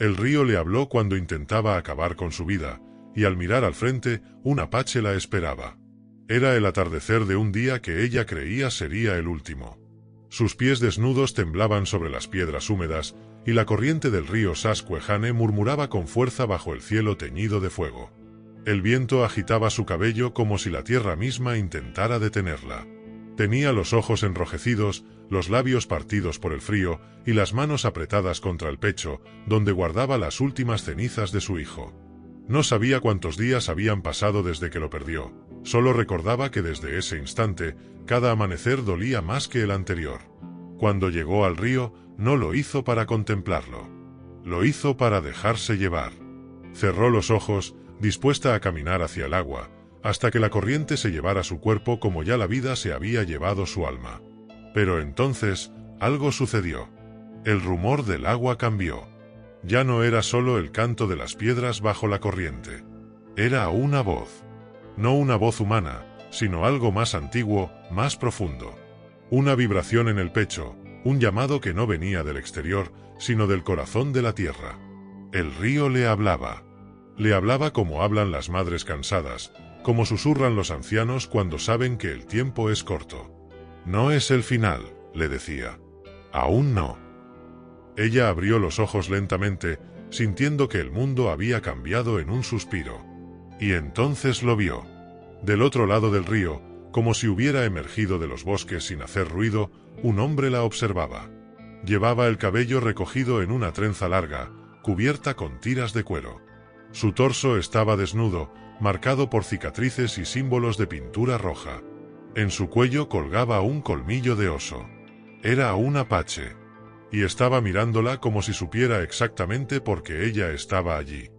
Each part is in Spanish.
El río le habló cuando intentaba acabar con su vida, y al mirar al frente, un apache la esperaba. Era el atardecer de un día que ella creía sería el último. Sus pies desnudos temblaban sobre las piedras húmedas, y la corriente del río Susquehanna murmuraba con fuerza bajo el cielo teñido de fuego. El viento agitaba su cabello como si la tierra misma intentara detenerla. Tenía los ojos enrojecidos, los labios partidos por el frío, y las manos apretadas contra el pecho, donde guardaba las últimas cenizas de su hijo. No sabía cuántos días habían pasado desde que lo perdió. Solo recordaba que desde ese instante, cada amanecer dolía más que el anterior. Cuando llegó al río, no lo hizo para contemplarlo. Lo hizo para dejarse llevar. Cerró los ojos, dispuesta a caminar hacia el agua, hasta que la corriente se llevara su cuerpo como ya la vida se había llevado su alma. Pero entonces, algo sucedió. El rumor del agua cambió. Ya no era solo el canto de las piedras bajo la corriente. Era una voz. No una voz humana, sino algo más antiguo, más profundo. Una vibración en el pecho, un llamado que no venía del exterior, sino del corazón de la tierra. El río le hablaba. Le hablaba como hablan las madres cansadas, como susurran los ancianos cuando saben que el tiempo es corto. No es el final, le decía. Aún no. Ella abrió los ojos lentamente, sintiendo que el mundo había cambiado en un suspiro. Y entonces lo vio. Del otro lado del río, como si hubiera emergido de los bosques sin hacer ruido, un hombre la observaba. Llevaba el cabello recogido en una trenza larga, cubierta con tiras de cuero. Su torso estaba desnudo, marcado por cicatrices y símbolos de pintura roja. En su cuello colgaba un colmillo de oso. Era un apache. Y estaba mirándola como si supiera exactamente por qué ella estaba allí.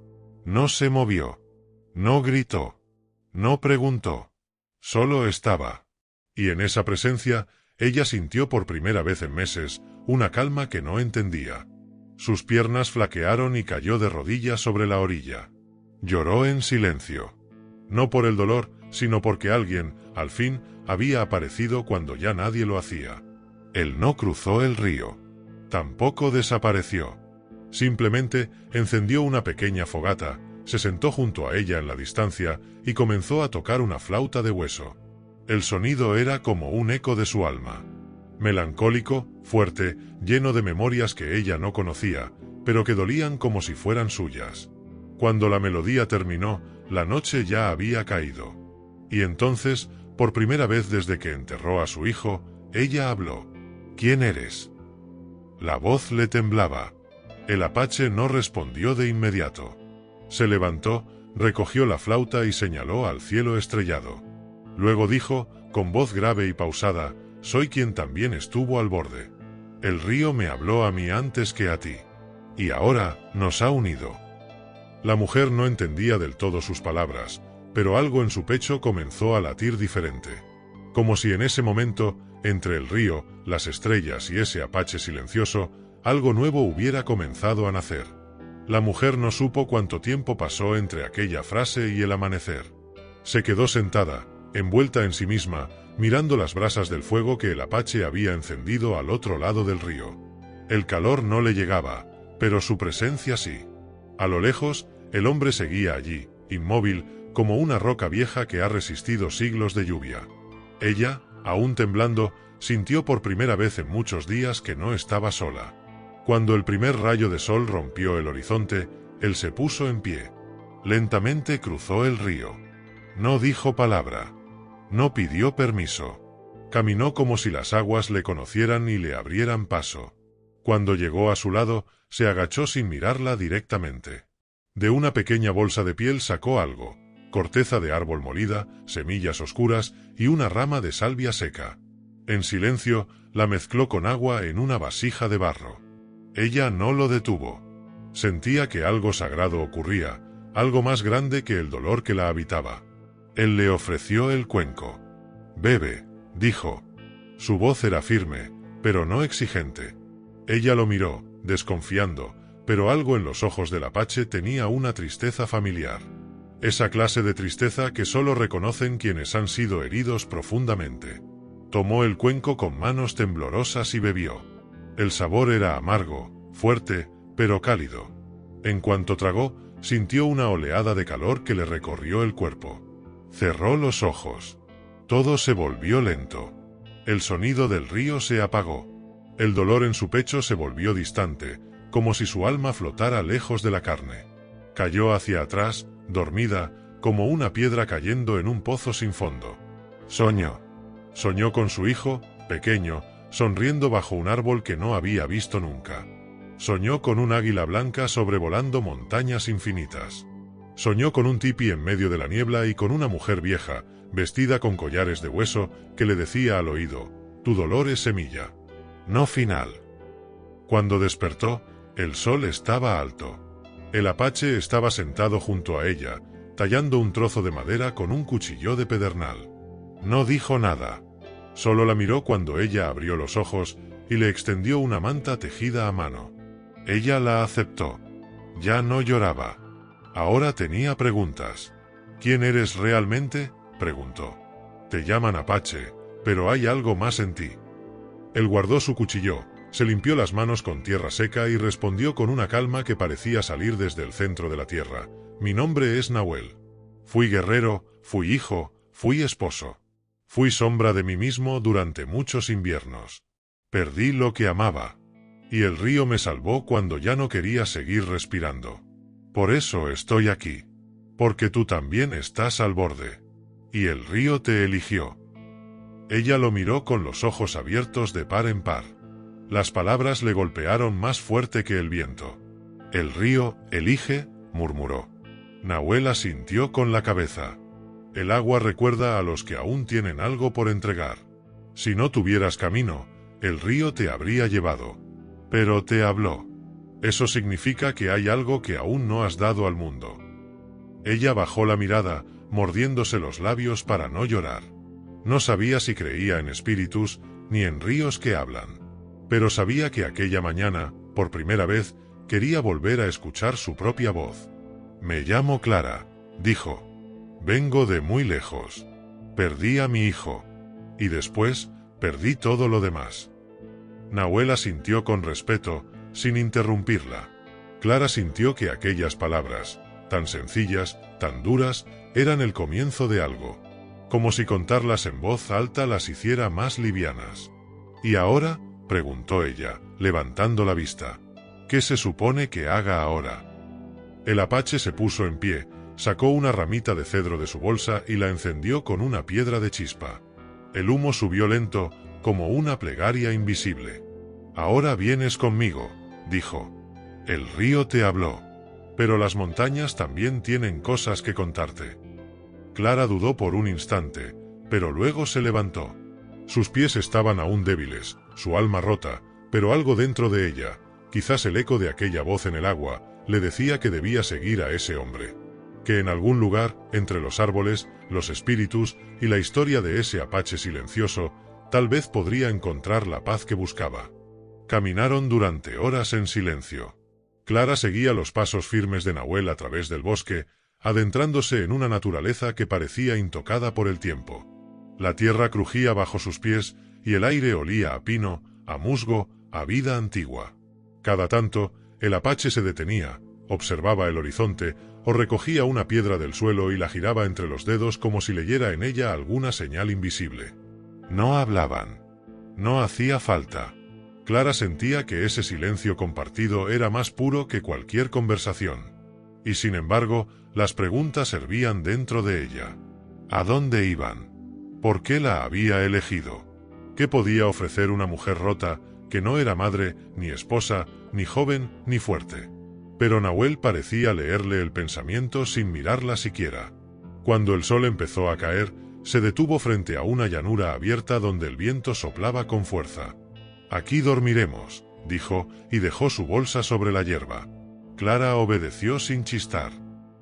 No se movió. No gritó. No preguntó. Solo estaba. Y en esa presencia, ella sintió por primera vez en meses una calma que no entendía. Sus piernas flaquearon y cayó de rodillas sobre la orilla. Lloró en silencio. No por el dolor, sino porque alguien, al fin, había aparecido cuando ya nadie lo hacía. Él no cruzó el río. Tampoco desapareció. Simplemente encendió una pequeña fogata, se sentó junto a ella en la distancia y comenzó a tocar una flauta de hueso. El sonido era como un eco de su alma. Melancólico, fuerte, lleno de memorias que ella no conocía, pero que dolían como si fueran suyas. Cuando la melodía terminó, la noche ya había caído. Y entonces, por primera vez desde que enterró a su hijo, ella habló. ¿Quién eres? La voz le temblaba. El apache no respondió de inmediato. Se levantó, recogió la flauta y señaló al cielo estrellado. Luego dijo, con voz grave y pausada, «Soy quien también estuvo al borde. El río me habló a mí antes que a ti. Y ahora nos ha unido». La mujer no entendía del todo sus palabras, pero algo en su pecho comenzó a latir diferente. Como si en ese momento, entre el río, las estrellas y ese apache silencioso, algo nuevo hubiera comenzado a nacer. La mujer no supo cuánto tiempo pasó entre aquella frase y el amanecer. Se quedó sentada, envuelta en sí misma, mirando las brasas del fuego que el apache había encendido al otro lado del río. El calor no le llegaba, pero su presencia sí. A lo lejos, el hombre seguía allí, inmóvil, como una roca vieja que ha resistido siglos de lluvia. Ella, aún temblando, sintió por primera vez en muchos días que no estaba sola. Cuando el primer rayo de sol rompió el horizonte, él se puso en pie. Lentamente cruzó el río. No dijo palabra. No pidió permiso. Caminó como si las aguas le conocieran y le abrieran paso. Cuando llegó a su lado, se agachó sin mirarla directamente. De una pequeña bolsa de piel sacó algo: corteza de árbol molida, semillas oscuras y una rama de salvia seca. En silencio, la mezcló con agua en una vasija de barro. Ella no lo detuvo. Sentía que algo sagrado ocurría, algo más grande que el dolor que la habitaba. Él le ofreció el cuenco. «Bebe», dijo. Su voz era firme, pero no exigente. Ella lo miró, desconfiando, pero algo en los ojos del apache tenía una tristeza familiar. Esa clase de tristeza que solo reconocen quienes han sido heridos profundamente. Tomó el cuenco con manos temblorosas y bebió. El sabor era amargo, fuerte, pero cálido. En cuanto tragó, sintió una oleada de calor que le recorrió el cuerpo. Cerró los ojos. Todo se volvió lento. El sonido del río se apagó. El dolor en su pecho se volvió distante, como si su alma flotara lejos de la carne. Cayó hacia atrás, dormida, como una piedra cayendo en un pozo sin fondo. Soñó. Soñó con su hijo, pequeño, sonriendo bajo un árbol que no había visto nunca. Soñó con un águila blanca sobrevolando montañas infinitas. Soñó con un tipi en medio de la niebla y con una mujer vieja, vestida con collares de hueso, que le decía al oído: «Tu dolor es semilla, no final». Cuando despertó, el sol estaba alto. El apache estaba sentado junto a ella, tallando un trozo de madera con un cuchillo de pedernal. No dijo nada. Solo la miró cuando ella abrió los ojos y le extendió una manta tejida a mano. Ella la aceptó. Ya no lloraba. Ahora tenía preguntas. «¿Quién eres realmente?», preguntó. «Te llaman Apache, pero hay algo más en ti». Él guardó su cuchillo, se limpió las manos con tierra seca y respondió con una calma que parecía salir desde el centro de la tierra: «Mi nombre es Nahuel. Fui guerrero, fui hijo, fui esposo. Fui sombra de mí mismo durante muchos inviernos. Perdí lo que amaba. Y el río me salvó cuando ya no quería seguir respirando. Por eso estoy aquí. Porque tú también estás al borde. Y el río te eligió». Ella lo miró con los ojos abiertos de par en par. Las palabras le golpearon más fuerte que el viento. «El río elige», murmuró. Nahuel asintió con la cabeza. «El agua recuerda a los que aún tienen algo por entregar. Si no tuvieras camino, el río te habría llevado. Pero te habló. Eso significa que hay algo que aún no has dado al mundo». Ella bajó la mirada, mordiéndose los labios para no llorar. No sabía si creía en espíritus, ni en ríos que hablan. Pero sabía que aquella mañana, por primera vez, quería volver a escuchar su propia voz. «Me llamo Clara», dijo. «Vengo de muy lejos. Perdí a mi hijo. Y después, perdí todo lo demás». Nahuel asintió con respeto, sin interrumpirla. Clara sintió que aquellas palabras, tan sencillas, tan duras, eran el comienzo de algo. Como si contarlas en voz alta las hiciera más livianas. «¿Y ahora?», preguntó ella, levantando la vista. «¿Qué se supone que haga ahora?». El apache se puso en pie, sacó una ramita de cedro de su bolsa y la encendió con una piedra de chispa. El humo subió lento, como una plegaria invisible. «Ahora vienes conmigo», dijo. «El río te habló. Pero las montañas también tienen cosas que contarte». Clara dudó por un instante, pero luego se levantó. Sus pies estaban aún débiles, su alma rota, pero algo dentro de ella, quizás el eco de aquella voz en el agua, le decía que debía seguir a ese hombre. Que en algún lugar, entre los árboles, los espíritus y la historia de ese apache silencioso, tal vez podría encontrar la paz que buscaba. Caminaron durante horas en silencio. Clara seguía los pasos firmes de Nahuel a través del bosque, adentrándose en una naturaleza que parecía intocada por el tiempo. La tierra crujía bajo sus pies y el aire olía a pino, a musgo, a vida antigua. Cada tanto, el apache se detenía, observaba el horizonte o recogía una piedra del suelo y la giraba entre los dedos como si leyera en ella alguna señal invisible. No hablaban. No hacía falta. Clara sentía que ese silencio compartido era más puro que cualquier conversación. Y sin embargo, las preguntas hervían dentro de ella. ¿A dónde iban? ¿Por qué la había elegido? ¿Qué podía ofrecer una mujer rota, que no era madre, ni esposa, ni joven, ni fuerte? Pero Nahuel parecía leerle el pensamiento sin mirarla siquiera. Cuando el sol empezó a caer, se detuvo frente a una llanura abierta donde el viento soplaba con fuerza. «Aquí dormiremos», dijo, y dejó su bolsa sobre la hierba. Clara obedeció sin chistar.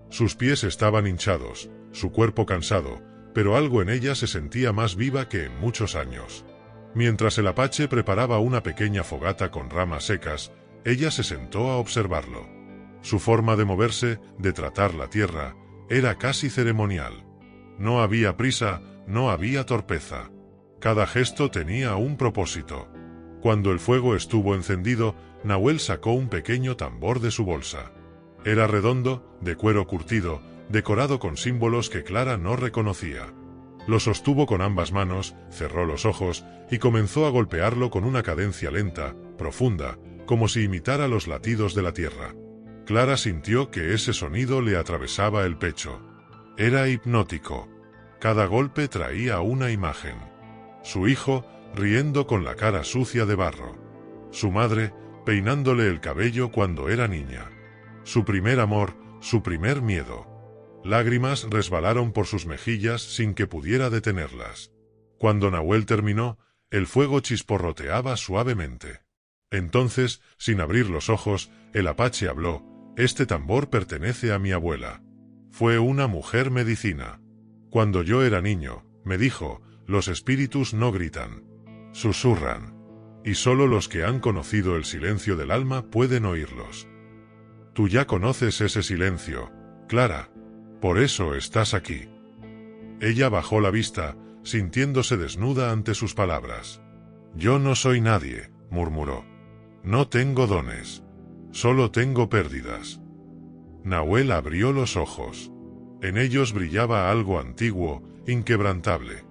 Sus pies estaban hinchados, su cuerpo cansado, pero algo en ella se sentía más viva que en muchos años. Mientras el apache preparaba una pequeña fogata con ramas secas, ella se sentó a observarlo. Su forma de moverse, de tratar la tierra, era casi ceremonial. No había prisa, no había torpeza. Cada gesto tenía un propósito. Cuando el fuego estuvo encendido, Nahuel sacó un pequeño tambor de su bolsa. Era redondo, de cuero curtido, decorado con símbolos que Clara no reconocía. Lo sostuvo con ambas manos, cerró los ojos y comenzó a golpearlo con una cadencia lenta, profunda, como si imitara los latidos de la tierra. Clara sintió que ese sonido le atravesaba el pecho. Era hipnótico. Cada golpe traía una imagen. Su hijo, riendo con la cara sucia de barro. Su madre, peinándole el cabello cuando era niña. Su primer amor, su primer miedo. Lágrimas resbalaron por sus mejillas sin que pudiera detenerlas. Cuando Nahuel terminó, el fuego chisporroteaba suavemente. Entonces, sin abrir los ojos, el apache habló: «Este tambor pertenece a mi abuela. Fue una mujer medicina. Cuando yo era niño, me dijo, los espíritus no gritan, susurran. Y solo los que han conocido el silencio del alma pueden oírlos. Tú ya conoces ese silencio, Clara. Por eso estás aquí». Ella bajó la vista, sintiéndose desnuda ante sus palabras. «Yo no soy nadie», murmuró. «No tengo dones. Solo tengo pérdidas». Nahuel abrió los ojos. En ellos brillaba algo antiguo, inquebrantable.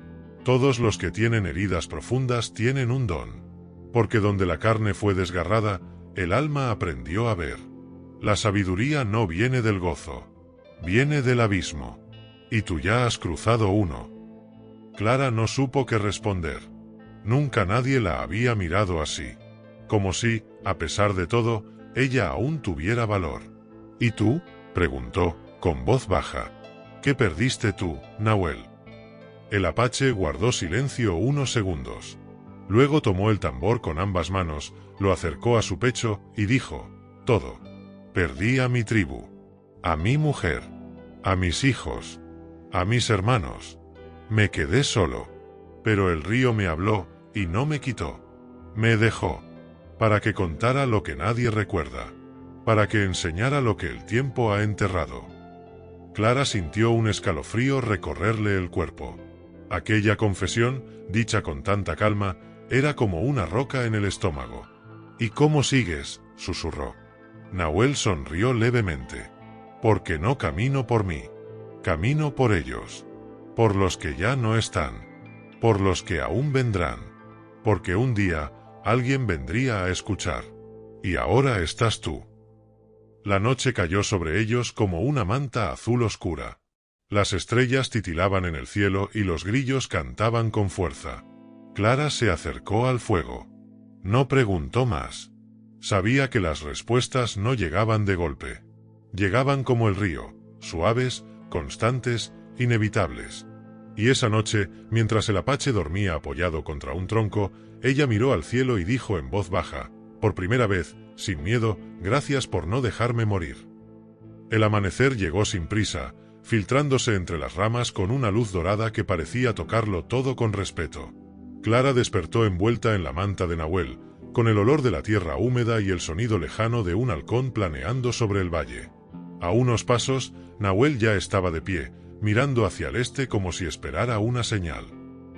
Todos los que tienen heridas profundas tienen un don. Porque donde la carne fue desgarrada, el alma aprendió a ver. La sabiduría no viene del gozo. Viene del abismo. Y tú ya has cruzado uno. Clara no supo qué responder. Nunca nadie la había mirado así. Como si, a pesar de todo, ella aún tuviera valor. ¿Y tú?, preguntó, con voz baja. ¿Qué perdiste tú, Nahuel? El apache guardó silencio unos segundos. Luego tomó el tambor con ambas manos, lo acercó a su pecho y dijo: «Todo. Perdí a mi tribu. A mi mujer. A mis hijos. A mis hermanos. Me quedé solo. Pero el río me habló y no me quitó. Me dejó. Para que contara lo que nadie recuerda. Para que enseñara lo que el tiempo ha enterrado». Clara sintió un escalofrío recorrerle el cuerpo. Aquella confesión, dicha con tanta calma, era como una roca en el estómago. «¿Y cómo sigues?», susurró. Nahuel sonrió levemente. «Porque no camino por mí. Camino por ellos. Por los que ya no están. Por los que aún vendrán. Porque un día, alguien vendría a escuchar. Y ahora estás tú». La noche cayó sobre ellos como una manta azul oscura. Las estrellas titilaban en el cielo y los grillos cantaban con fuerza. Clara se acercó al fuego. No preguntó más. Sabía que las respuestas no llegaban de golpe. Llegaban como el río, suaves, constantes, inevitables. Y esa noche, mientras el apache dormía apoyado contra un tronco, ella miró al cielo y dijo en voz baja, por primera vez, sin miedo: «Gracias por no dejarme morir». El amanecer llegó sin prisa, filtrándose entre las ramas con una luz dorada que parecía tocarlo todo con respeto. Clara despertó envuelta en la manta de Nahuel, con el olor de la tierra húmeda y el sonido lejano de un halcón planeando sobre el valle. A unos pasos, Nahuel ya estaba de pie, mirando hacia el este como si esperara una señal.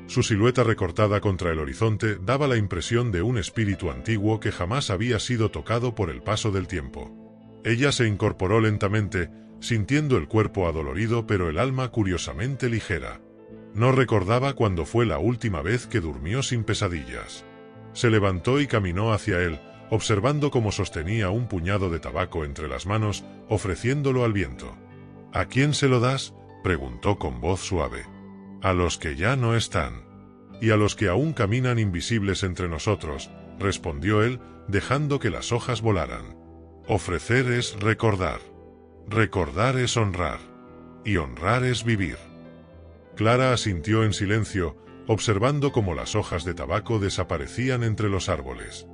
Su silueta recortada contra el horizonte daba la impresión de un espíritu antiguo que jamás había sido tocado por el paso del tiempo. Ella se incorporó lentamente, sintiendo el cuerpo adolorido pero el alma curiosamente ligera. No recordaba cuándo fue la última vez que durmió sin pesadillas. Se levantó y caminó hacia él, observando cómo sostenía un puñado de tabaco entre las manos, ofreciéndolo al viento. «¿A quién se lo das?», preguntó con voz suave. «A los que ya no están. Y a los que aún caminan invisibles entre nosotros», respondió él, dejando que las hojas volaran. «Ofrecer es recordar. Recordar es honrar. Y honrar es vivir». Clara asintió en silencio, observando cómo las hojas de tabaco desaparecían entre los árboles.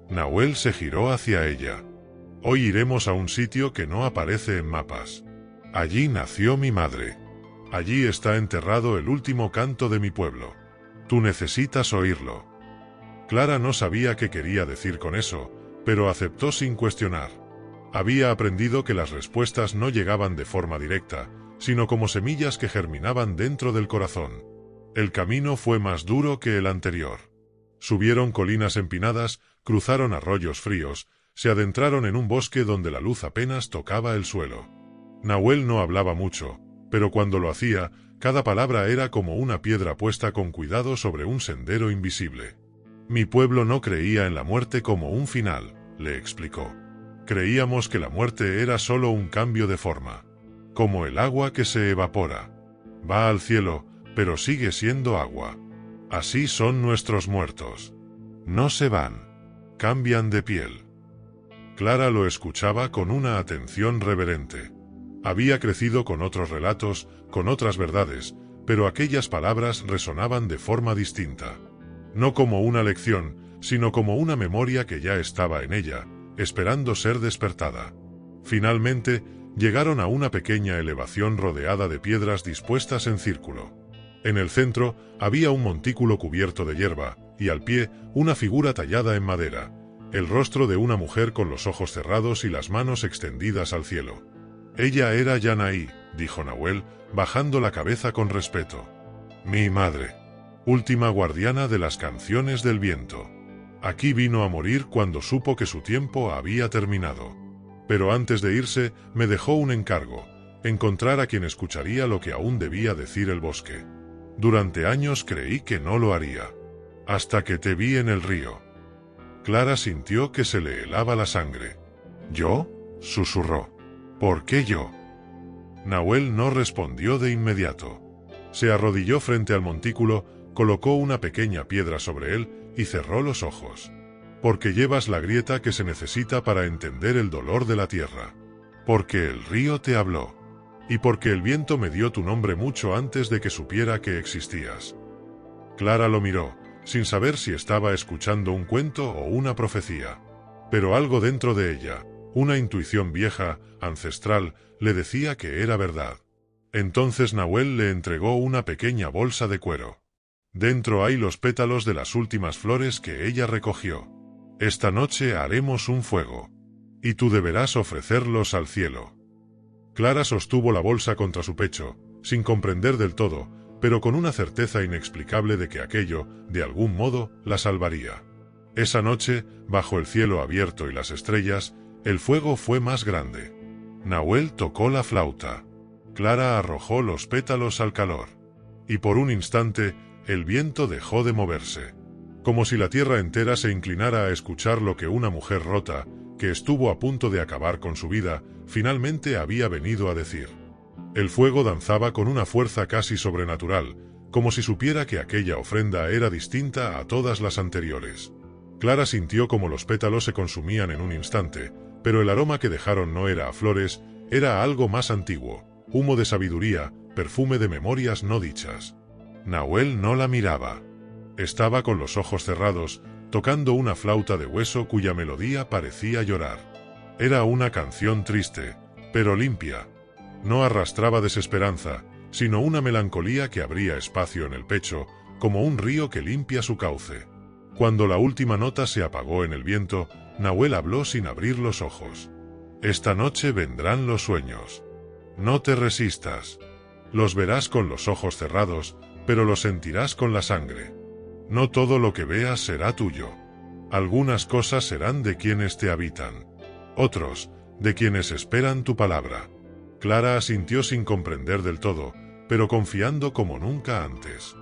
Nahuel se giró hacia ella. «Hoy iremos a un sitio que no aparece en mapas. Allí nació mi madre. Allí está enterrado el último canto de mi pueblo. Tú necesitas oírlo». Clara no sabía qué quería decir con eso, pero aceptó sin cuestionar. Había aprendido que las respuestas no llegaban de forma directa, sino como semillas que germinaban dentro del corazón. El camino fue más duro que el anterior. Subieron colinas empinadas, cruzaron arroyos fríos, se adentraron en un bosque donde la luz apenas tocaba el suelo. Nahuel no hablaba mucho, pero cuando lo hacía, cada palabra era como una piedra puesta con cuidado sobre un sendero invisible. Mi pueblo no creía en la muerte como un final, le explicó. Creíamos que la muerte era solo un cambio de forma. Como el agua que se evapora. Va al cielo, pero sigue siendo agua. Así son nuestros muertos. No se van. Cambian de piel. Clara lo escuchaba con una atención reverente. Había crecido con otros relatos, con otras verdades, pero aquellas palabras resonaban de forma distinta. No como una lección, sino como una memoria que ya estaba en ella, esperando ser despertada. Finalmente, llegaron a una pequeña elevación rodeada de piedras dispuestas en círculo. En el centro había un montículo cubierto de hierba, y al pie una figura tallada en madera, el rostro de una mujer con los ojos cerrados y las manos extendidas al cielo. Ella era Yanaí, dijo Nahuel, bajando la cabeza con respeto. Mi madre. Última guardiana de las canciones del viento. Aquí vino a morir cuando supo que su tiempo había terminado. Pero antes de irse, me dejó un encargo, encontrar a quien escucharía lo que aún debía decir el bosque. Durante años creí que no lo haría. Hasta que te vi en el río. Clara sintió que se le helaba la sangre. ¿Yo? Susurró. ¿Por qué yo? Nahuel no respondió de inmediato. Se arrodilló frente al montículo, colocó una pequeña piedra sobre él y cerró los ojos. Porque llevas la grieta que se necesita para entender el dolor de la tierra. Porque el río te habló. Y porque el viento me dio tu nombre mucho antes de que supiera que existías. Clara lo miró, sin saber si estaba escuchando un cuento o una profecía. Pero algo dentro de ella, una intuición vieja, ancestral, le decía que era verdad. Entonces Nahuel le entregó una pequeña bolsa de cuero. Dentro hay los pétalos de las últimas flores que ella recogió. Esta noche haremos un fuego. Y tú deberás ofrecerlos al cielo. Clara sostuvo la bolsa contra su pecho, sin comprender del todo, pero con una certeza inexplicable de que aquello, de algún modo, la salvaría. Esa noche, bajo el cielo abierto y las estrellas, el fuego fue más grande. Nahuel tocó la flauta. Clara arrojó los pétalos al calor. Y por un instante, el viento dejó de moverse. Como si la tierra entera se inclinara a escuchar lo que una mujer rota, que estuvo a punto de acabar con su vida, finalmente había venido a decir. El fuego danzaba con una fuerza casi sobrenatural, como si supiera que aquella ofrenda era distinta a todas las anteriores. Clara sintió como los pétalos se consumían en un instante, pero el aroma que dejaron no era a flores, era a algo más antiguo, humo de sabiduría, perfume de memorias no dichas. Nahuel no la miraba. Estaba con los ojos cerrados, tocando una flauta de hueso cuya melodía parecía llorar. Era una canción triste, pero limpia. No arrastraba desesperanza, sino una melancolía que abría espacio en el pecho, como un río que limpia su cauce. Cuando la última nota se apagó en el viento, Nahuel habló sin abrir los ojos. Esta noche vendrán los sueños. No te resistas. Los verás con los ojos cerrados, pero los sentirás con la sangre. No todo lo que veas será tuyo. Algunas cosas serán de quienes te habitan. Otros, de quienes esperan tu palabra. Clara asintió sin comprender del todo, pero confiando como nunca antes.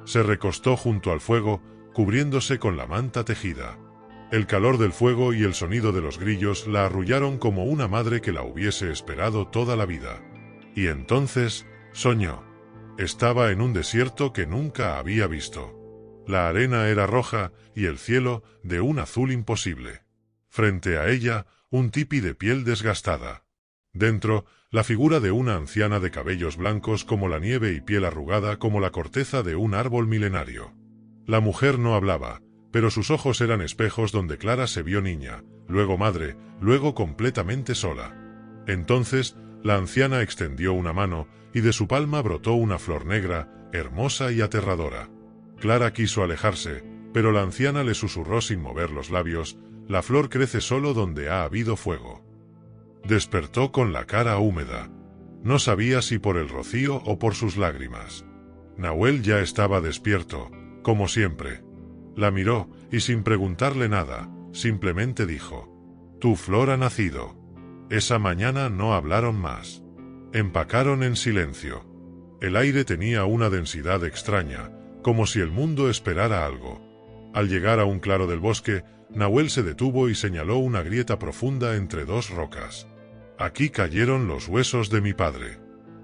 Se recostó junto al fuego, cubriéndose con la manta tejida. El calor del fuego y el sonido de los grillos la arrullaron como una madre que la hubiese esperado toda la vida. Y entonces, soñó. Estaba en un desierto que nunca había visto. La arena era roja y el cielo de un azul imposible. Frente a ella, un tipi de piel desgastada. Dentro, la figura de una anciana de cabellos blancos como la nieve y piel arrugada como la corteza de un árbol milenario. La mujer no hablaba, pero sus ojos eran espejos donde Clara se vio niña, luego madre, luego completamente sola. Entonces, la anciana extendió una mano, y de su palma brotó una flor negra, hermosa y aterradora. Clara quiso alejarse, pero la anciana le susurró sin mover los labios, la flor crece solo donde ha habido fuego. Despertó con la cara húmeda. No sabía si por el rocío o por sus lágrimas. Nahuel ya estaba despierto, como siempre. La miró, y sin preguntarle nada, simplemente dijo: Tu flor ha nacido. Esa mañana no hablaron más. Empacaron en silencio. El aire tenía una densidad extraña, como si el mundo esperara algo. Al llegar a un claro del bosque, Nahuel se detuvo y señaló una grieta profunda entre dos rocas. Aquí cayeron los huesos de mi padre.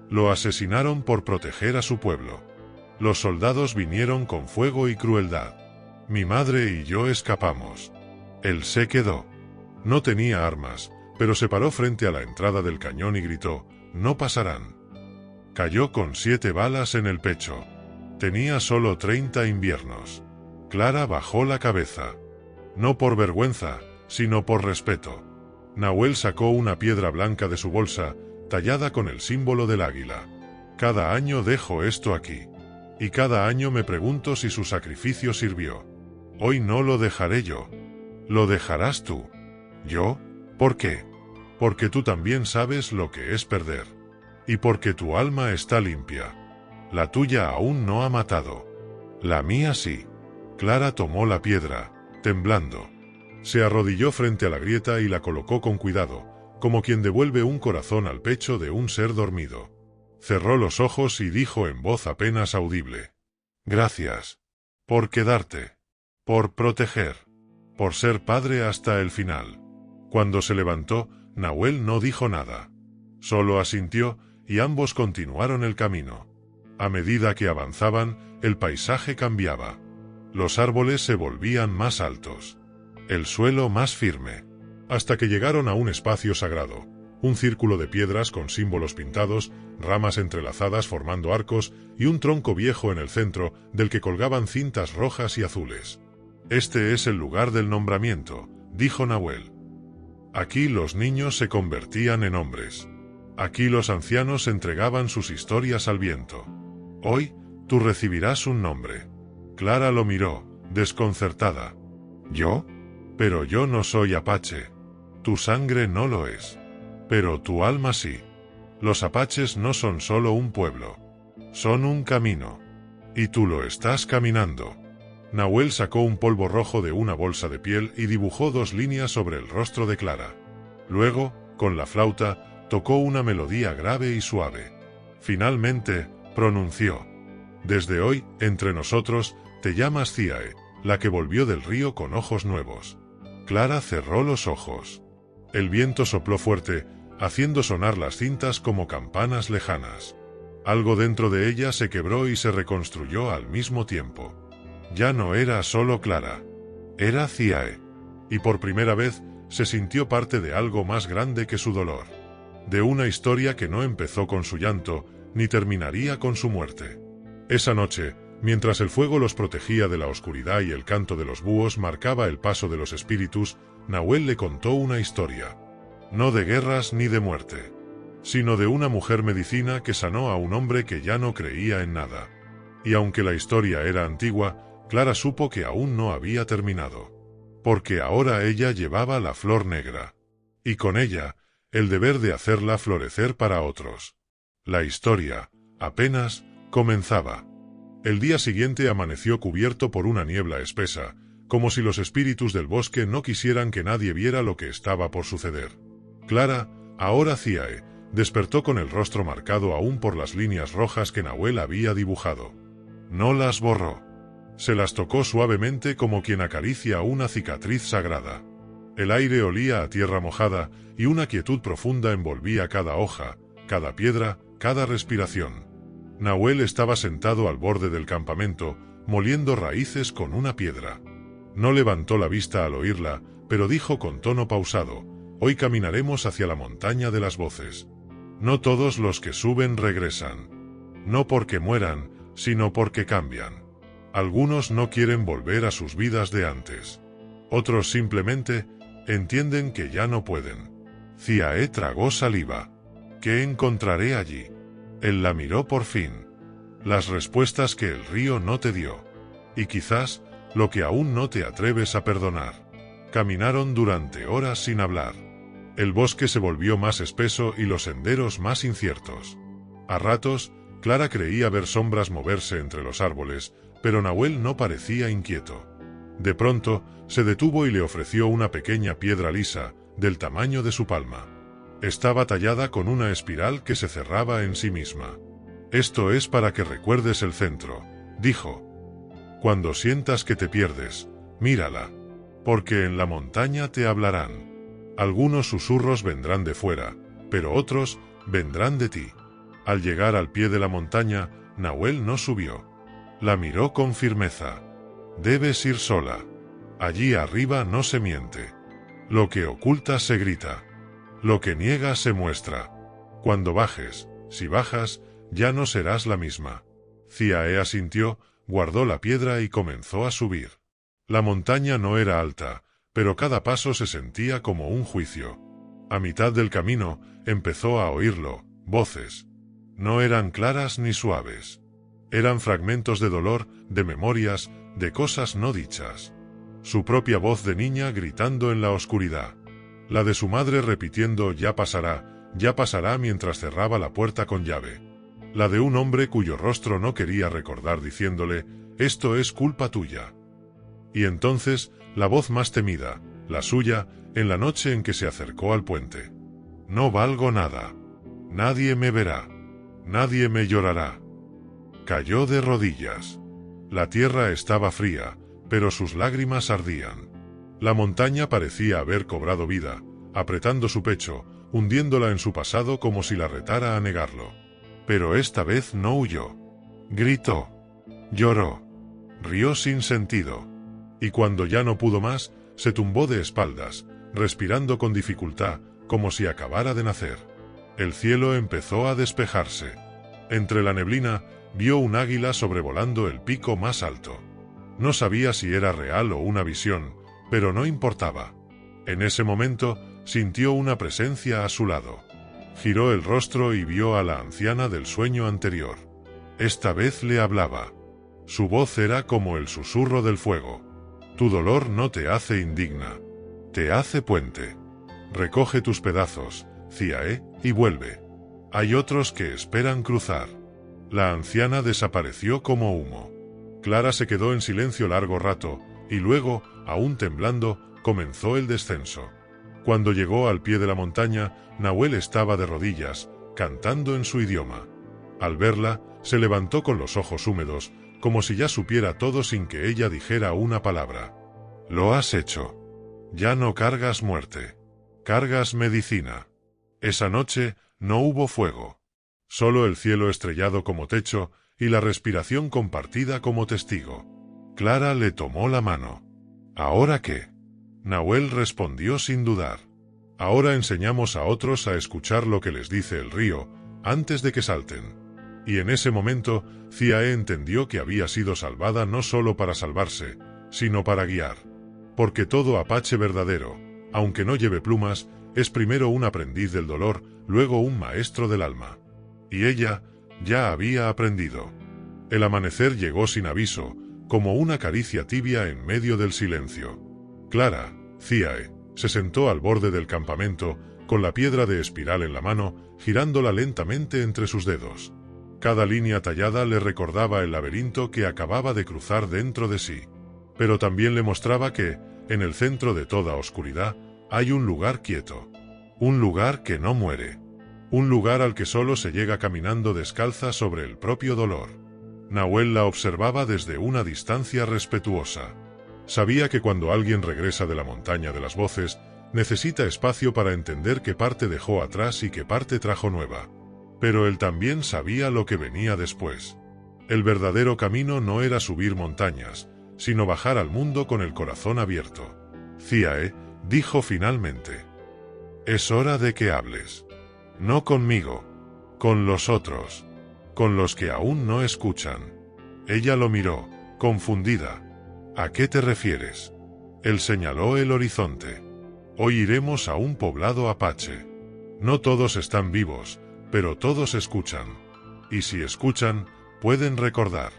Lo asesinaron por proteger a su pueblo. Los soldados vinieron con fuego y crueldad. Mi madre y yo escapamos. Él se quedó. No tenía armas, pero se paró frente a la entrada del cañón y gritó: «No pasarán». Cayó con 7 balas en el pecho. Tenía solo 30 inviernos. Clara bajó la cabeza. No por vergüenza, sino por respeto. Nahuel sacó una piedra blanca de su bolsa, tallada con el símbolo del águila. Cada año dejo esto aquí. Y cada año me pregunto si su sacrificio sirvió. Hoy no lo dejaré yo. Lo dejarás tú. ¿Yo? ¿Por qué? Porque tú también sabes lo que es perder. Y porque tu alma está limpia. La tuya aún no ha matado. La mía sí. Clara tomó la piedra, temblando. Se arrodilló frente a la grieta y la colocó con cuidado, como quien devuelve un corazón al pecho de un ser dormido. Cerró los ojos y dijo en voz apenas audible: «Gracias. Por quedarte. Por proteger. Por ser padre hasta el final». Cuando se levantó, Nahuel no dijo nada. Solo asintió, y ambos continuaron el camino. A medida que avanzaban, el paisaje cambiaba. Los árboles se volvían más altos. El suelo más firme. Hasta que llegaron a un espacio sagrado. Un círculo de piedras con símbolos pintados, ramas entrelazadas formando arcos, y un tronco viejo en el centro, del que colgaban cintas rojas y azules. «Este es el lugar del nombramiento», dijo Nahuel. «Aquí los niños se convertían en hombres. Aquí los ancianos entregaban sus historias al viento. Hoy, tú recibirás un nombre». Clara lo miró, desconcertada. «¿Yo? Pero yo no soy apache. Tu sangre no lo es. Pero tu alma sí. Los apaches no son solo un pueblo. Son un camino. Y tú lo estás caminando». Nahuel sacó un polvo rojo de una bolsa de piel y dibujó 2 líneas sobre el rostro de Clara. Luego, con la flauta, tocó una melodía grave y suave. Finalmente, pronunció: «Desde hoy, entre nosotros, te llamas Ciae, la que volvió del río con ojos nuevos». Clara cerró los ojos. El viento sopló fuerte, haciendo sonar las cintas como campanas lejanas. Algo dentro de ella se quebró y se reconstruyó al mismo tiempo. Ya no era solo Clara. Era Ciae. Y por primera vez, se sintió parte de algo más grande que su dolor. De una historia que no empezó con su llanto, ni terminaría con su muerte. Esa noche, mientras el fuego los protegía de la oscuridad y el canto de los búhos marcaba el paso de los espíritus, Nahuel le contó una historia. No de guerras ni de muerte, sino de una mujer medicina que sanó a un hombre que ya no creía en nada. Y aunque la historia era antigua, Clara supo que aún no había terminado. Porque ahora ella llevaba la flor negra. Y con ella, el deber de hacerla florecer para otros. La historia, apenas, comenzaba. El día siguiente amaneció cubierto por una niebla espesa, como si los espíritus del bosque no quisieran que nadie viera lo que estaba por suceder. Clara, ahora Ciae, despertó con el rostro marcado aún por las líneas rojas que Nahuel había dibujado. No las borró. Se las tocó suavemente como quien acaricia una cicatriz sagrada. El aire olía a tierra mojada, y una quietud profunda envolvía cada hoja, cada piedra, cada respiración. Nahuel estaba sentado al borde del campamento, moliendo raíces con una piedra. No levantó la vista al oírla, pero dijo con tono pausado: «Hoy caminaremos hacia la montaña de las voces. No todos los que suben regresan. No porque mueran, sino porque cambian. Algunos no quieren volver a sus vidas de antes. Otros simplemente entienden que ya no pueden». Ciae tragó saliva. «¿Qué encontraré allí?». Él la miró por fin. «Las respuestas que el río no te dio. Y quizás, lo que aún no te atreves a perdonar». Caminaron durante horas sin hablar. El bosque se volvió más espeso y los senderos más inciertos. A ratos, Clara creía ver sombras moverse entre los árboles, pero Nahuel no parecía inquieto. De pronto, se detuvo y le ofreció una pequeña piedra lisa, del tamaño de su palma. Estaba tallada con una espiral que se cerraba en sí misma. «Esto es para que recuerdes el centro», dijo. «Cuando sientas que te pierdes, mírala. Porque en la montaña te hablarán. Algunos susurros vendrán de fuera, pero otros vendrán de ti». Al llegar al pie de la montaña, Nahuel no subió. La miró con firmeza. «Debes ir sola. Allí arriba no se miente. Lo que oculta se grita. Lo que niega se muestra. Cuando bajes, si bajas, ya no serás la misma». Ciae asintió, guardó la piedra y comenzó a subir. La montaña no era alta, pero cada paso se sentía como un juicio. A mitad del camino, empezó a oírlo, voces. No eran claras ni suaves. Eran fragmentos de dolor, de memorias, de cosas no dichas. Su propia voz de niña gritando en la oscuridad. La de su madre repitiendo ya pasará mientras cerraba la puerta con llave. La de un hombre cuyo rostro no quería recordar diciéndole, «Esto es culpa tuya». Y entonces, la voz más temida, la suya, en la noche en que se acercó al puente. «No valgo nada. Nadie me verá. Nadie me llorará». Cayó de rodillas. La tierra estaba fría, pero sus lágrimas ardían. La montaña parecía haber cobrado vida, apretando su pecho, hundiéndola en su pasado como si la retara a negarlo. Pero esta vez no huyó. Gritó. Lloró. Rió sin sentido. Y cuando ya no pudo más, se tumbó de espaldas, respirando con dificultad, como si acabara de nacer. El cielo empezó a despejarse. Entre la neblina, vio un águila sobrevolando el pico más alto. No sabía si era real o una visión, pero no importaba. En ese momento, sintió una presencia a su lado. Giró el rostro y vio a la anciana del sueño anterior. Esta vez le hablaba. Su voz era como el susurro del fuego. «Tu dolor no te hace indigna. Te hace puente. Recoge tus pedazos, Ciae, y vuelve. Hay otros que esperan cruzar». La anciana desapareció como humo. Clara se quedó en silencio largo rato, y luego, aún temblando, comenzó el descenso. Cuando llegó al pie de la montaña, Nahuel estaba de rodillas, cantando en su idioma. Al verla, se levantó con los ojos húmedos, como si ya supiera todo sin que ella dijera una palabra. «Lo has hecho. Ya no cargas muerte. Cargas medicina». Esa noche no hubo fuego. Solo el cielo estrellado como techo y la respiración compartida como testigo. Clara le tomó la mano. «¿Ahora qué?». Nahuel respondió sin dudar. «Ahora enseñamos a otros a escuchar lo que les dice el río, antes de que salten». Y en ese momento, Ciae entendió que había sido salvada no solo para salvarse, sino para guiar. Porque todo apache verdadero, aunque no lleve plumas, es primero un aprendiz del dolor, luego un maestro del alma. Y ella ya había aprendido. El amanecer llegó sin aviso, como una caricia tibia en medio del silencio. Clara, Ciae, se sentó al borde del campamento, con la piedra de espiral en la mano, girándola lentamente entre sus dedos. Cada línea tallada le recordaba el laberinto que acababa de cruzar dentro de sí. Pero también le mostraba que, en el centro de toda oscuridad, hay un lugar quieto. Un lugar que no muere. Un lugar al que solo se llega caminando descalza sobre el propio dolor. Nahuel la observaba desde una distancia respetuosa. Sabía que cuando alguien regresa de la montaña de las voces, necesita espacio para entender qué parte dejó atrás y qué parte trajo nueva. Pero él también sabía lo que venía después. El verdadero camino no era subir montañas, sino bajar al mundo con el corazón abierto. Ciae, dijo finalmente. Es hora de que hables. No conmigo, con los otros, con los que aún no escuchan. Ella lo miró, confundida. ¿A qué te refieres? Él señaló el horizonte. Hoy iremos a un poblado apache. No todos están vivos, pero todos escuchan. Y si escuchan, pueden recordar.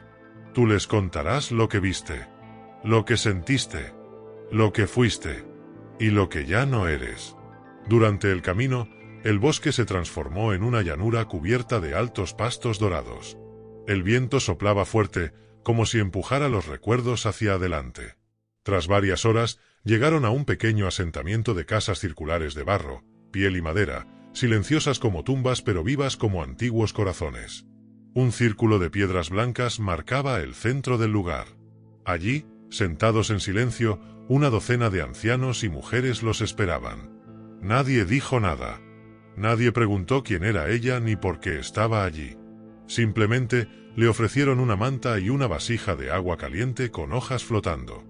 Tú les contarás lo que viste, lo que sentiste, lo que fuiste, y lo que ya no eres. Durante el camino, el bosque se transformó en una llanura cubierta de altos pastos dorados. El viento soplaba fuerte, como si empujara los recuerdos hacia adelante. Tras varias horas, llegaron a un pequeño asentamiento de casas circulares de barro, piel y madera, silenciosas como tumbas pero vivas como antiguos corazones. Un círculo de piedras blancas marcaba el centro del lugar. Allí, sentados en silencio, una docena de ancianos y mujeres los esperaban. Nadie dijo nada. Nadie preguntó quién era ella ni por qué estaba allí. Simplemente le ofrecieron una manta y una vasija de agua caliente con hojas flotando.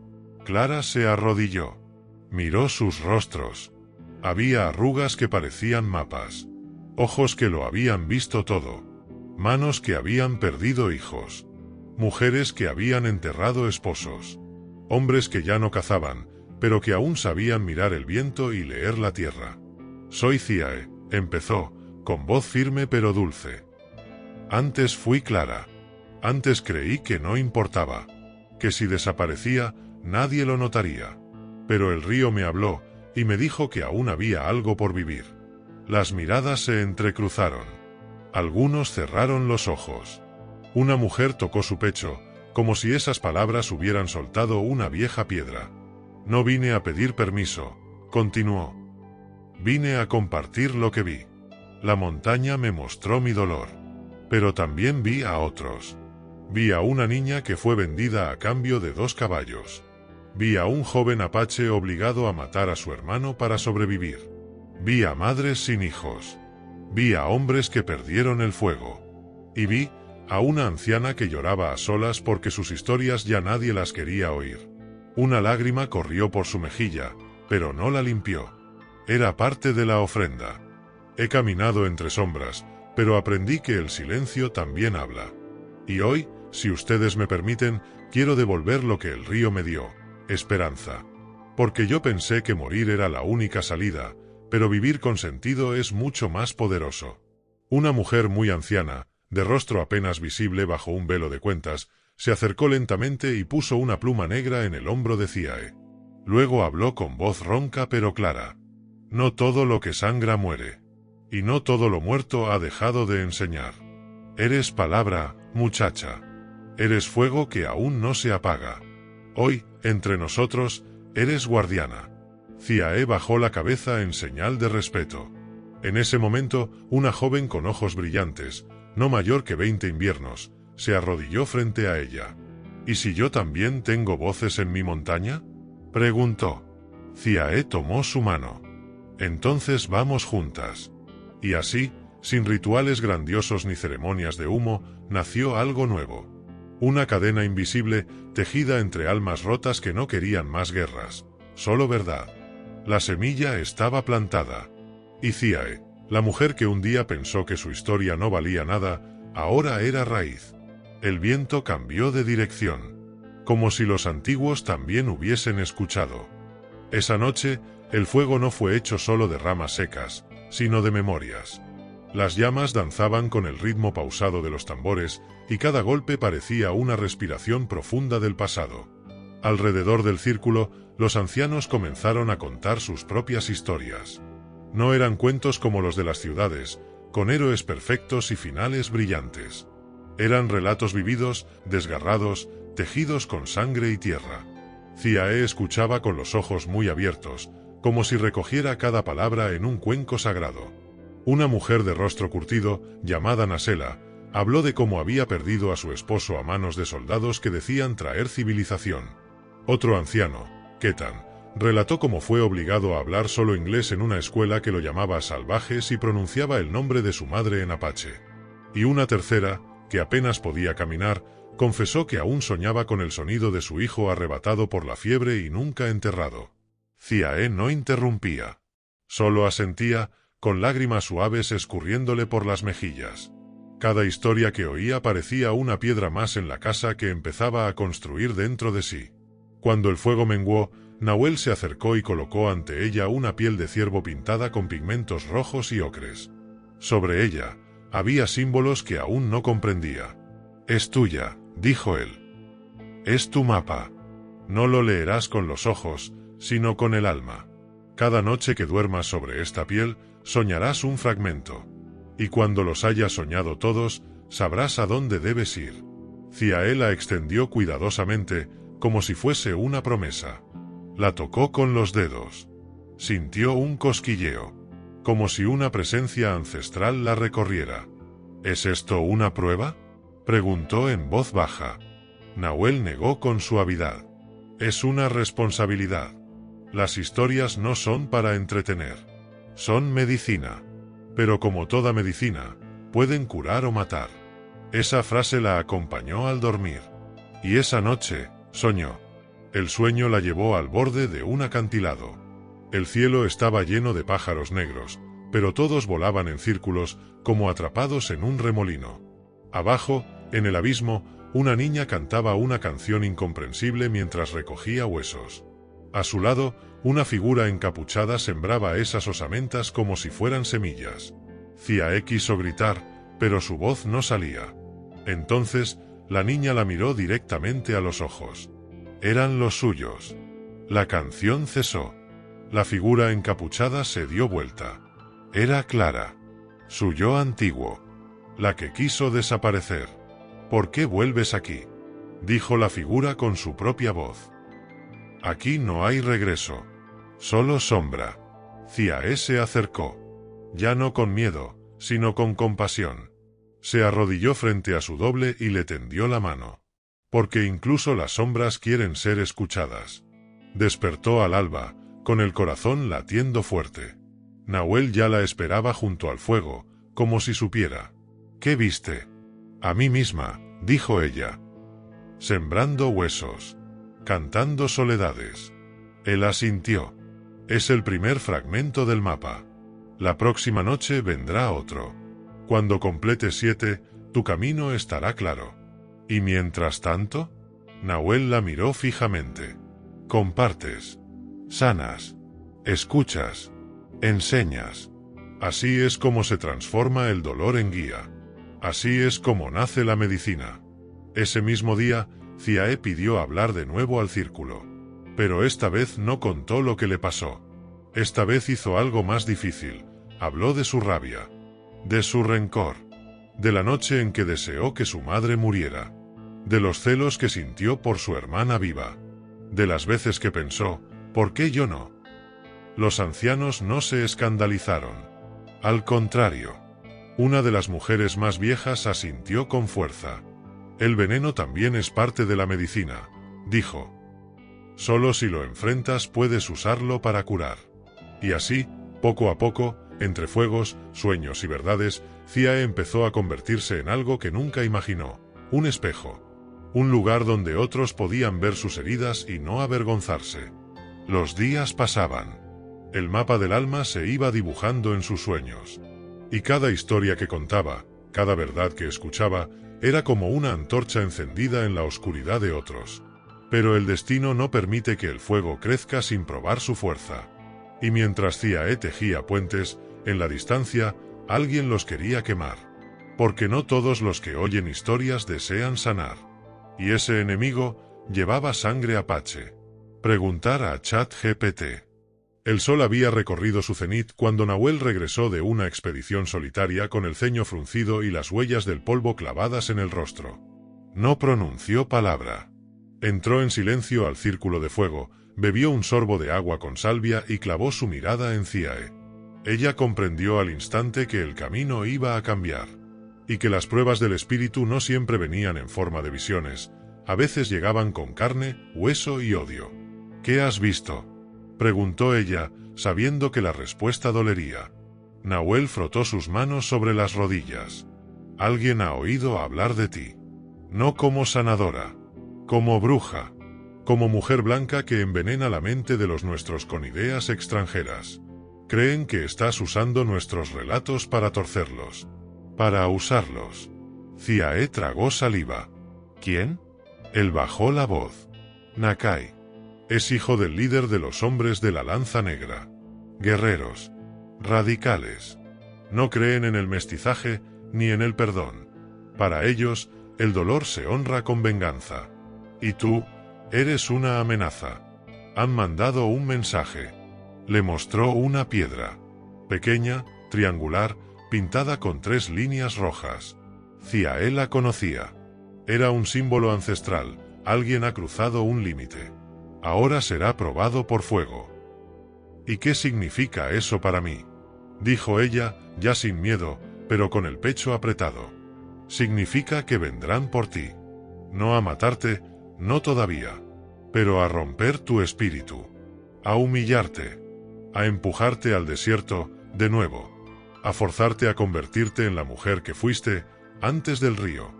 Clara se arrodilló. Miró sus rostros. Había arrugas que parecían mapas. Ojos que lo habían visto todo. Manos que habían perdido hijos. Mujeres que habían enterrado esposos. Hombres que ya no cazaban, pero que aún sabían mirar el viento y leer la tierra. Soy Ciae, empezó, con voz firme pero dulce. Antes fui Clara. Antes creí que no importaba. Que si desaparecía, nadie lo notaría. Pero el río me habló, y me dijo que aún había algo por vivir. Las miradas se entrecruzaron. Algunos cerraron los ojos. Una mujer tocó su pecho, como si esas palabras hubieran soltado una vieja piedra. No vine a pedir permiso, continuó. Vine a compartir lo que vi. La montaña me mostró mi dolor. Pero también vi a otros. Vi a una niña que fue vendida a cambio de 2 caballos. Vi a un joven apache obligado a matar a su hermano para sobrevivir. Vi a madres sin hijos. Vi a hombres que perdieron el fuego. Y vi a una anciana que lloraba a solas porque sus historias ya nadie las quería oír. Una lágrima corrió por su mejilla, pero no la limpió. Era parte de la ofrenda. He caminado entre sombras, pero aprendí que el silencio también habla. Y hoy, si ustedes me permiten, quiero devolver lo que el río me dio, esperanza. Porque yo pensé que morir era la única salida, pero vivir con sentido es mucho más poderoso. Una mujer muy anciana, de rostro apenas visible bajo un velo de cuentas, se acercó lentamente y puso una pluma negra en el hombro de Ciae. Luego habló con voz ronca pero clara. No todo lo que sangra muere. Y no todo lo muerto ha dejado de enseñar. Eres palabra, muchacha. Eres fuego que aún no se apaga. Hoy, entre nosotros, eres guardiana. Ciae bajó la cabeza en señal de respeto. En ese momento, una joven con ojos brillantes, no mayor que 20 inviernos, se arrodilló frente a ella. ¿Y si yo también tengo voces en mi montaña?, preguntó. Ciae tomó su mano. Entonces vamos juntas. Y así, sin rituales grandiosos ni ceremonias de humo, nació algo nuevo. Una cadena invisible, tejida entre almas rotas que no querían más guerras, solo verdad. La semilla estaba plantada. Y Ciae, la mujer que un día pensó que su historia no valía nada, ahora era raíz. El viento cambió de dirección. Como si los antiguos también hubiesen escuchado. Esa noche, el fuego no fue hecho solo de ramas secas, sino de memorias. Las llamas danzaban con el ritmo pausado de los tambores, y cada golpe parecía una respiración profunda del pasado. Alrededor del círculo, los ancianos comenzaron a contar sus propias historias. No eran cuentos como los de las ciudades, con héroes perfectos y finales brillantes. Eran relatos vividos, desgarrados, tejidos con sangre y tierra. Ciae escuchaba con los ojos muy abiertos, como si recogiera cada palabra en un cuenco sagrado. Una mujer de rostro curtido, llamada Nasela, habló de cómo había perdido a su esposo a manos de soldados que decían traer civilización. Otro anciano, Ketan, relató cómo fue obligado a hablar solo inglés en una escuela que lo llamaba salvajes y pronunciaba el nombre de su madre en apache. Y una tercera, que apenas podía caminar, confesó que aún soñaba con el sonido de su hijo arrebatado por la fiebre y nunca enterrado. Ciae no interrumpía. Solo asentía, con lágrimas suaves escurriéndole por las mejillas. Cada historia que oía parecía una piedra más en la casa que empezaba a construir dentro de sí. Cuando el fuego menguó, Nahuel se acercó y colocó ante ella una piel de ciervo pintada con pigmentos rojos y ocres. Sobre ella, había símbolos que aún no comprendía. «Es tuya», dijo él. «Es tu mapa. No lo leerás con los ojos, sino con el alma. Cada noche que duermas sobre esta piel, soñarás un fragmento. Y cuando los hayas soñado todos, sabrás a dónde debes ir». Ciae la extendió cuidadosamente, como si fuese una promesa. La tocó con los dedos. Sintió un cosquilleo, como si una presencia ancestral la recorriera. ¿Es esto una prueba?, preguntó en voz baja. Nahuel negó con suavidad. Es una responsabilidad. Las historias no son para entretener. Son medicina. Pero como toda medicina, pueden curar o matar. Esa frase la acompañó al dormir. Y esa noche, soñó. El sueño la llevó al borde de un acantilado. El cielo estaba lleno de pájaros negros, pero todos volaban en círculos, como atrapados en un remolino. Abajo, en el abismo, una niña cantaba una canción incomprensible mientras recogía huesos. A su lado, una figura encapuchada sembraba esas osamentas como si fueran semillas. Ciae quiso gritar, pero su voz no salía. Entonces, la niña la miró directamente a los ojos. Eran los suyos. La canción cesó. La figura encapuchada se dio vuelta. Era Clara, su yo antiguo, la que quiso desaparecer. ¿Por qué vuelves aquí?, dijo la figura con su propia voz. Aquí no hay regreso, solo sombra. Ciae se acercó, ya no con miedo, sino con compasión. Se arrodilló frente a su doble y le tendió la mano. Porque incluso las sombras quieren ser escuchadas. Despertó al alba, con el corazón latiendo fuerte. Nahuel ya la esperaba junto al fuego, como si supiera. ¿Qué viste? A mí misma, dijo ella. Sembrando huesos, cantando soledades. Él asintió. Es el primer fragmento del mapa. La próxima noche vendrá otro. Cuando complete 7, tu camino estará claro. ¿Y mientras tanto? Nahuel la miró fijamente. Compartes. Sanas. Escuchas. Enseñas. Así es como se transforma el dolor en guía. Así es como nace la medicina. Ese mismo día, Ciae pidió hablar de nuevo al círculo. Pero esta vez no contó lo que le pasó. Esta vez hizo algo más difícil. Habló de su rabia. De su rencor. De la noche en que deseó que su madre muriera. De los celos que sintió por su hermana viva. De las veces que pensó, ¿por qué yo no? Los ancianos no se escandalizaron. Al contrario. Una de las mujeres más viejas asintió con fuerza. El veneno también es parte de la medicina, dijo. Solo si lo enfrentas puedes usarlo para curar. Y así, poco a poco, entre fuegos, sueños y verdades, Ciae empezó a convertirse en algo que nunca imaginó. Un espejo. Un lugar donde otros podían ver sus heridas y no avergonzarse. Los días pasaban. El mapa del alma se iba dibujando en sus sueños. Y cada historia que contaba, cada verdad que escuchaba, era como una antorcha encendida en la oscuridad de otros. Pero el destino no permite que el fuego crezca sin probar su fuerza. Y mientras Ciae tejía puentes, en la distancia, alguien los quería quemar. Porque no todos los que oyen historias desean sanar. Y ese enemigo llevaba sangre apache. Preguntar a ChatGPT. El sol había recorrido su cenit cuando Nahuel regresó de una expedición solitaria con el ceño fruncido y las huellas del polvo clavadas en el rostro. No pronunció palabra. Entró en silencio al círculo de fuego, bebió un sorbo de agua con salvia y clavó su mirada en Ciae. Ella comprendió al instante que el camino iba a cambiar. Y que las pruebas del espíritu no siempre venían en forma de visiones, a veces llegaban con carne, hueso y odio. ¿Qué has visto?, preguntó ella, sabiendo que la respuesta dolería. Nahuel frotó sus manos sobre las rodillas. Alguien ha oído hablar de ti. No como sanadora. Como bruja. Como mujer blanca que envenena la mente de los nuestros con ideas extranjeras. Creen que estás usando nuestros relatos para torcerlos. Para usarlos. Ciae tragó saliva. ¿Quién? Él bajó la voz. Nakai. Es hijo del líder de los hombres de la lanza negra. Guerreros. Radicales. No creen en el mestizaje, ni en el perdón. Para ellos, el dolor se honra con venganza. Y tú, eres una amenaza. Han mandado un mensaje. Le mostró una piedra. Pequeña, triangular, pintada con 3 líneas rojas. Ciae la conocía. Era un símbolo ancestral, alguien ha cruzado un límite. ahora será probado por fuego. ¿Y qué significa eso para mí?, dijo ella, ya sin miedo, pero con el pecho apretado. Significa que vendrán por ti. No a matarte, no todavía, pero a romper tu espíritu, a humillarte, a empujarte al desierto, de nuevo, a forzarte a convertirte en la mujer que fuiste antes del río.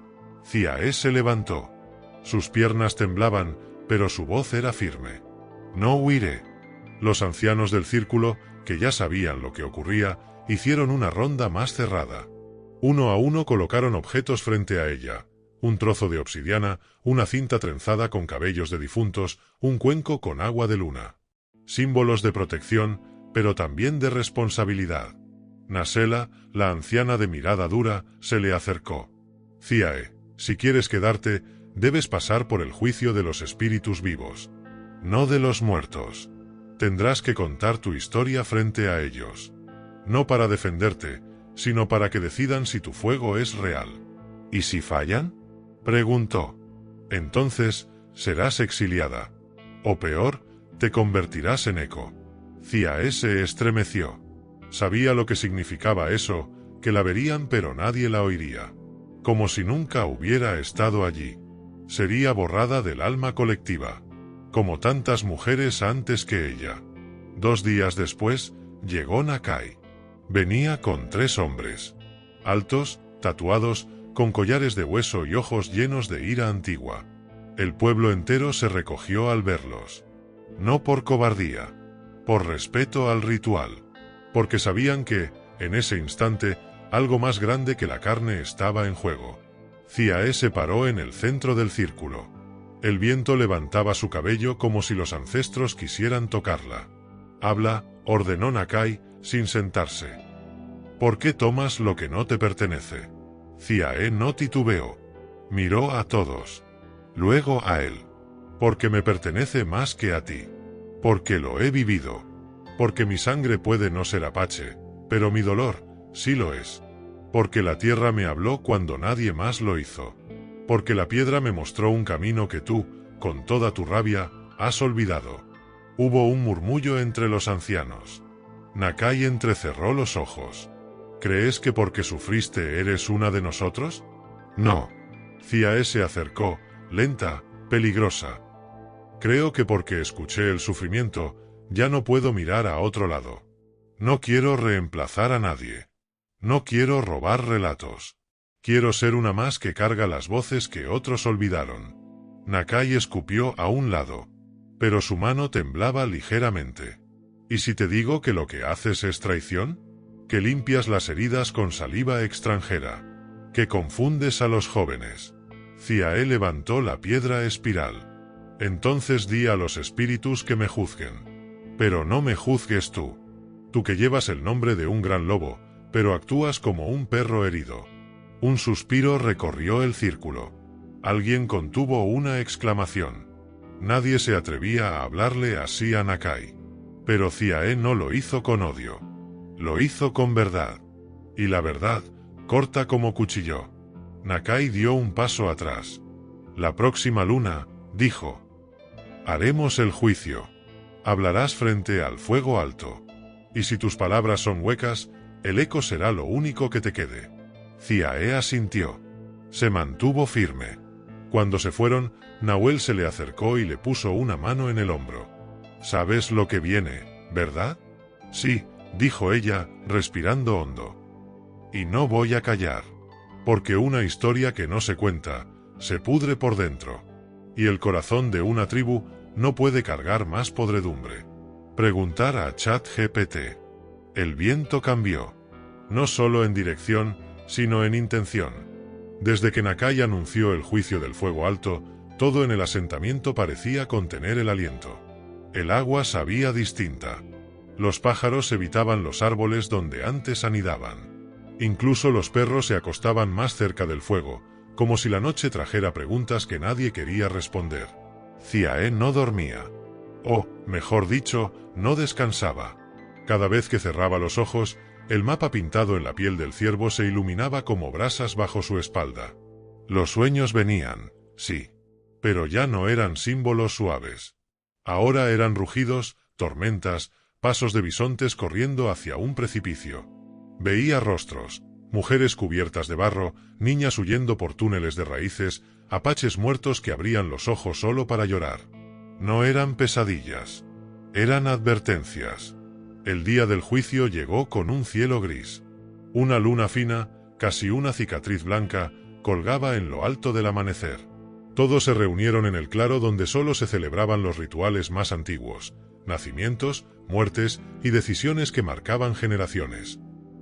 Ciaé se levantó. Sus piernas temblaban, pero su voz era firme. No huiré. Los ancianos del círculo, que ya sabían lo que ocurría, hicieron una ronda más cerrada. Uno a uno colocaron objetos frente a ella: un trozo de obsidiana, una cinta trenzada con cabellos de difuntos, un cuenco con agua de luna. Símbolos de protección, pero también de responsabilidad. Nasela, la anciana de mirada dura, se le acercó. Ciaé, si quieres quedarte, debes pasar por el juicio de los espíritus vivos, no de los muertos. Tendrás que contar tu historia frente a ellos. No para defenderte, sino para que decidan si tu fuego es real. ¿Y si fallan?, preguntó. Entonces, serás exiliada. O peor, te convertirás en eco. Ciaé se estremeció. Sabía lo que significaba eso, que la verían pero nadie la oiría. Como si nunca hubiera estado allí. Sería borrada del alma colectiva. Como tantas mujeres antes que ella. 2 días después, llegó Nakai. Venía con 3 hombres. Altos, tatuados, con collares de hueso y ojos llenos de ira antigua. El pueblo entero se recogió al verlos. No por cobardía. Por respeto al ritual. Porque sabían que, en ese instante, algo más grande que la carne estaba en juego. Ciaé se paró en el centro del círculo. El viento levantaba su cabello como si los ancestros quisieran tocarla. «Habla», ordenó Nakai, sin sentarse. «¿Por qué tomas lo que no te pertenece?» Ciaé no titubeó. Miró a todos. Luego a él. «Porque me pertenece más que a ti. Porque lo he vivido. Porque mi sangre puede no ser apache, pero mi dolor, sí lo es. Porque la tierra me habló cuando nadie más lo hizo. Porque la piedra me mostró un camino que tú, con toda tu rabia, has olvidado». Hubo un murmullo entre los ancianos. Nakai entrecerró los ojos. «¿Crees que porque sufriste eres una de nosotros?» «No». Ciaé se acercó, lenta, peligrosa. «Creo que porque escuché el sufrimiento, ya no puedo mirar a otro lado. No quiero reemplazar a nadie. No quiero robar relatos. Quiero ser una más que carga las voces que otros olvidaron». Nakai escupió a un lado. Pero su mano temblaba ligeramente. «¿Y si te digo que lo que haces es traición? Que limpias las heridas con saliva extranjera. Que confundes a los jóvenes». Ciaé levantó la piedra espiral. «Entonces di a los espíritus que me juzguen. Pero no me juzgues tú. Tú que llevas el nombre de un gran lobo, pero actúas como un perro herido». Un suspiro recorrió el círculo. Alguien contuvo una exclamación. Nadie se atrevía a hablarle así a Nakai. Pero Ciaé no lo hizo con odio. Lo hizo con verdad. Y la verdad, corta como cuchillo. Nakai dio un paso atrás. «La próxima luna», dijo. «Haremos el juicio. Hablarás frente al fuego alto. Y si tus palabras son huecas, el eco será lo único que te quede». Ciaé asintió. Se mantuvo firme. Cuando se fueron, Nahuel se le acercó y le puso una mano en el hombro. «Sabes lo que viene, ¿verdad?» «Sí», dijo ella, respirando hondo. «Y no voy a callar. Porque una historia que no se cuenta, se pudre por dentro. Y el corazón de una tribu no puede cargar más podredumbre». Preguntar a ChatGPT. El viento cambió. No solo en dirección, sino en intención. Desde que Nakai anunció el juicio del fuego alto, todo en el asentamiento parecía contener el aliento. El agua sabía distinta. Los pájaros evitaban los árboles donde antes anidaban. Incluso los perros se acostaban más cerca del fuego, como si la noche trajera preguntas que nadie quería responder. Ciaé no dormía. O, mejor dicho, no descansaba. Cada vez que cerraba los ojos, el mapa pintado en la piel del ciervo se iluminaba como brasas bajo su espalda. Los sueños venían, sí. Pero ya no eran símbolos suaves. Ahora eran rugidos, tormentas, pasos de bisontes corriendo hacia un precipicio. Veía rostros, mujeres cubiertas de barro, niñas huyendo por túneles de raíces, apaches muertos que abrían los ojos solo para llorar. No eran pesadillas. Eran advertencias. El día del juicio llegó con un cielo gris. Una luna fina, casi una cicatriz blanca, colgaba en lo alto del amanecer. Todos se reunieron en el claro donde solo se celebraban los rituales más antiguos, nacimientos, muertes y decisiones que marcaban generaciones.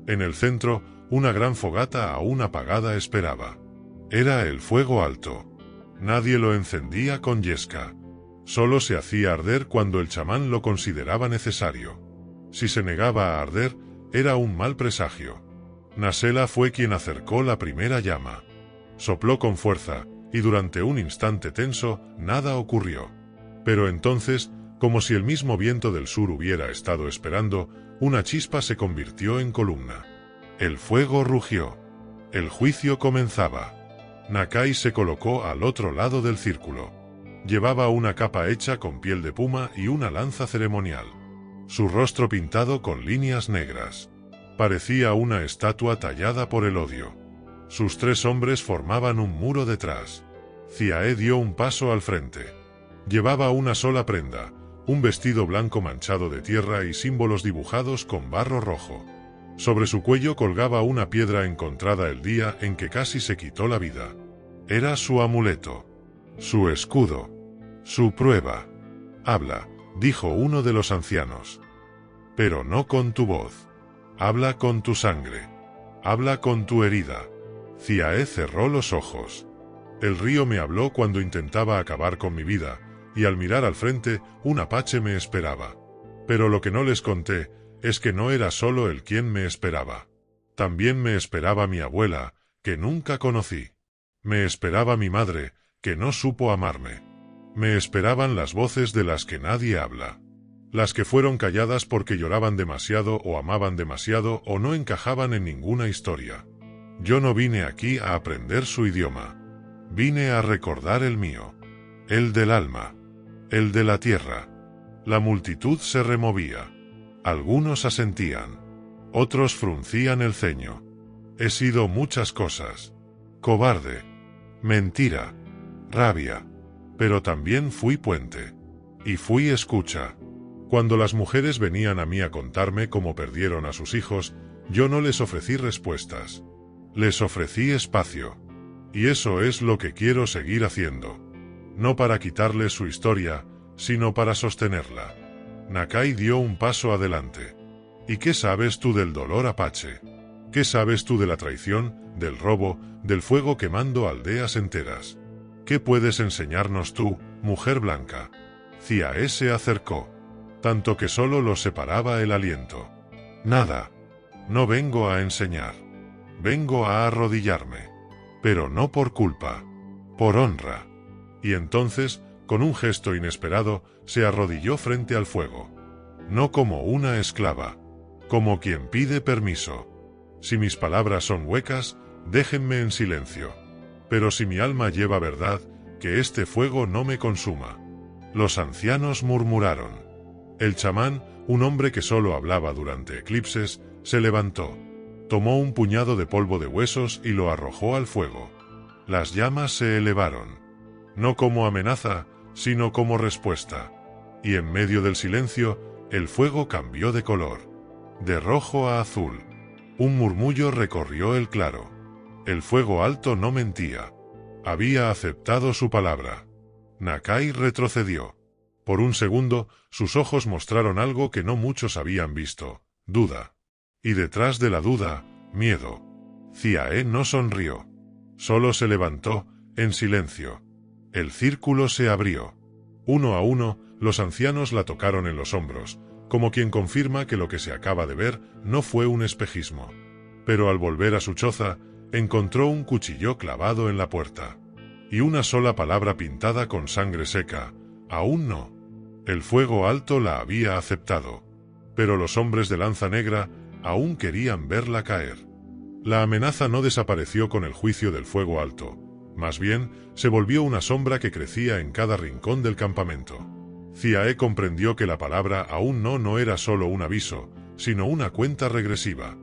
En el centro, una gran fogata aún apagada esperaba. Era el fuego alto. Nadie lo encendía con yesca. Solo se hacía arder cuando el chamán lo consideraba necesario. Si se negaba a arder, era un mal presagio. Nasela fue quien acercó la primera llama. Sopló con fuerza, y durante un instante tenso, nada ocurrió. Pero entonces, como si el mismo viento del sur hubiera estado esperando, una chispa se convirtió en columna. El fuego rugió. El juicio comenzaba. Nakai se colocó al otro lado del círculo. Llevaba una capa hecha con piel de puma y una lanza ceremonial. Su rostro pintado con líneas negras. Parecía una estatua tallada por el odio. Sus 3 hombres formaban un muro detrás. Ziae dio un paso al frente. Llevaba una sola prenda, un vestido blanco manchado de tierra y símbolos dibujados con barro rojo. Sobre su cuello colgaba una piedra encontrada el día en que casi se quitó la vida. Era su amuleto, su escudo, su prueba. «Habla», dijo uno de los ancianos. «Pero no con tu voz. Habla con tu sangre. Habla con tu herida». Ziae cerró los ojos. El río me habló cuando intentaba acabar con mi vida, y al mirar al frente, un apache me esperaba. Pero lo que no les conté es que no era solo él quien me esperaba. También me esperaba mi abuela, que nunca conocí. Me esperaba mi madre, que no supo amarme. Me esperaban las voces de las que nadie habla. Las que fueron calladas porque lloraban demasiado o amaban demasiado o no encajaban en ninguna historia. Yo no vine aquí a aprender su idioma. Vine a recordar el mío. El del alma. El de la tierra. La multitud se removía. Algunos asentían. Otros fruncían el ceño. He sido muchas cosas. Cobarde. Mentira. Rabia. Pero también fui puente. Y fui escucha. Cuando las mujeres venían a mí a contarme cómo perdieron a sus hijos, yo no les ofrecí respuestas. Les ofrecí espacio. Y eso es lo que quiero seguir haciendo. No para quitarles su historia, sino para sostenerla. Nakai dio un paso adelante. ¿Y qué sabes tú del dolor apache? ¿Qué sabes tú de la traición, del robo, del fuego quemando aldeas enteras? ¿Qué puedes enseñarnos tú, mujer blanca? Ziae se acercó. Tanto que solo los separaba el aliento. Nada. No vengo a enseñar. Vengo a arrodillarme. Pero no por culpa. Por honra. Y entonces, con un gesto inesperado, se arrodilló frente al fuego. No como una esclava. Como quien pide permiso. Si mis palabras son huecas, déjenme en silencio. Pero si mi alma lleva verdad, que este fuego no me consuma. Los ancianos murmuraron. El chamán, un hombre que solo hablaba durante eclipses, se levantó. Tomó un puñado de polvo de huesos y lo arrojó al fuego. Las llamas se elevaron. No como amenaza, sino como respuesta. Y en medio del silencio, el fuego cambió de color. De rojo a azul. Un murmullo recorrió el claro. El fuego alto no mentía. Había aceptado su palabra. Nakai retrocedió. Por un segundo, sus ojos mostraron algo que no muchos habían visto: duda. Y detrás de la duda, miedo. Ziae no sonrió. Solo se levantó, en silencio. El círculo se abrió. Uno a uno, los ancianos la tocaron en los hombros, como quien confirma que lo que se acaba de ver no fue un espejismo. Pero al volver a su choza, encontró un cuchillo clavado en la puerta. Y una sola palabra pintada con sangre seca: aún no. El fuego alto la había aceptado. Pero los hombres de lanza negra aún querían verla caer. La amenaza no desapareció con el juicio del fuego alto. Más bien, se volvió una sombra que crecía en cada rincón del campamento. Ziae comprendió que la palabra aún no era solo un aviso, sino una cuenta regresiva.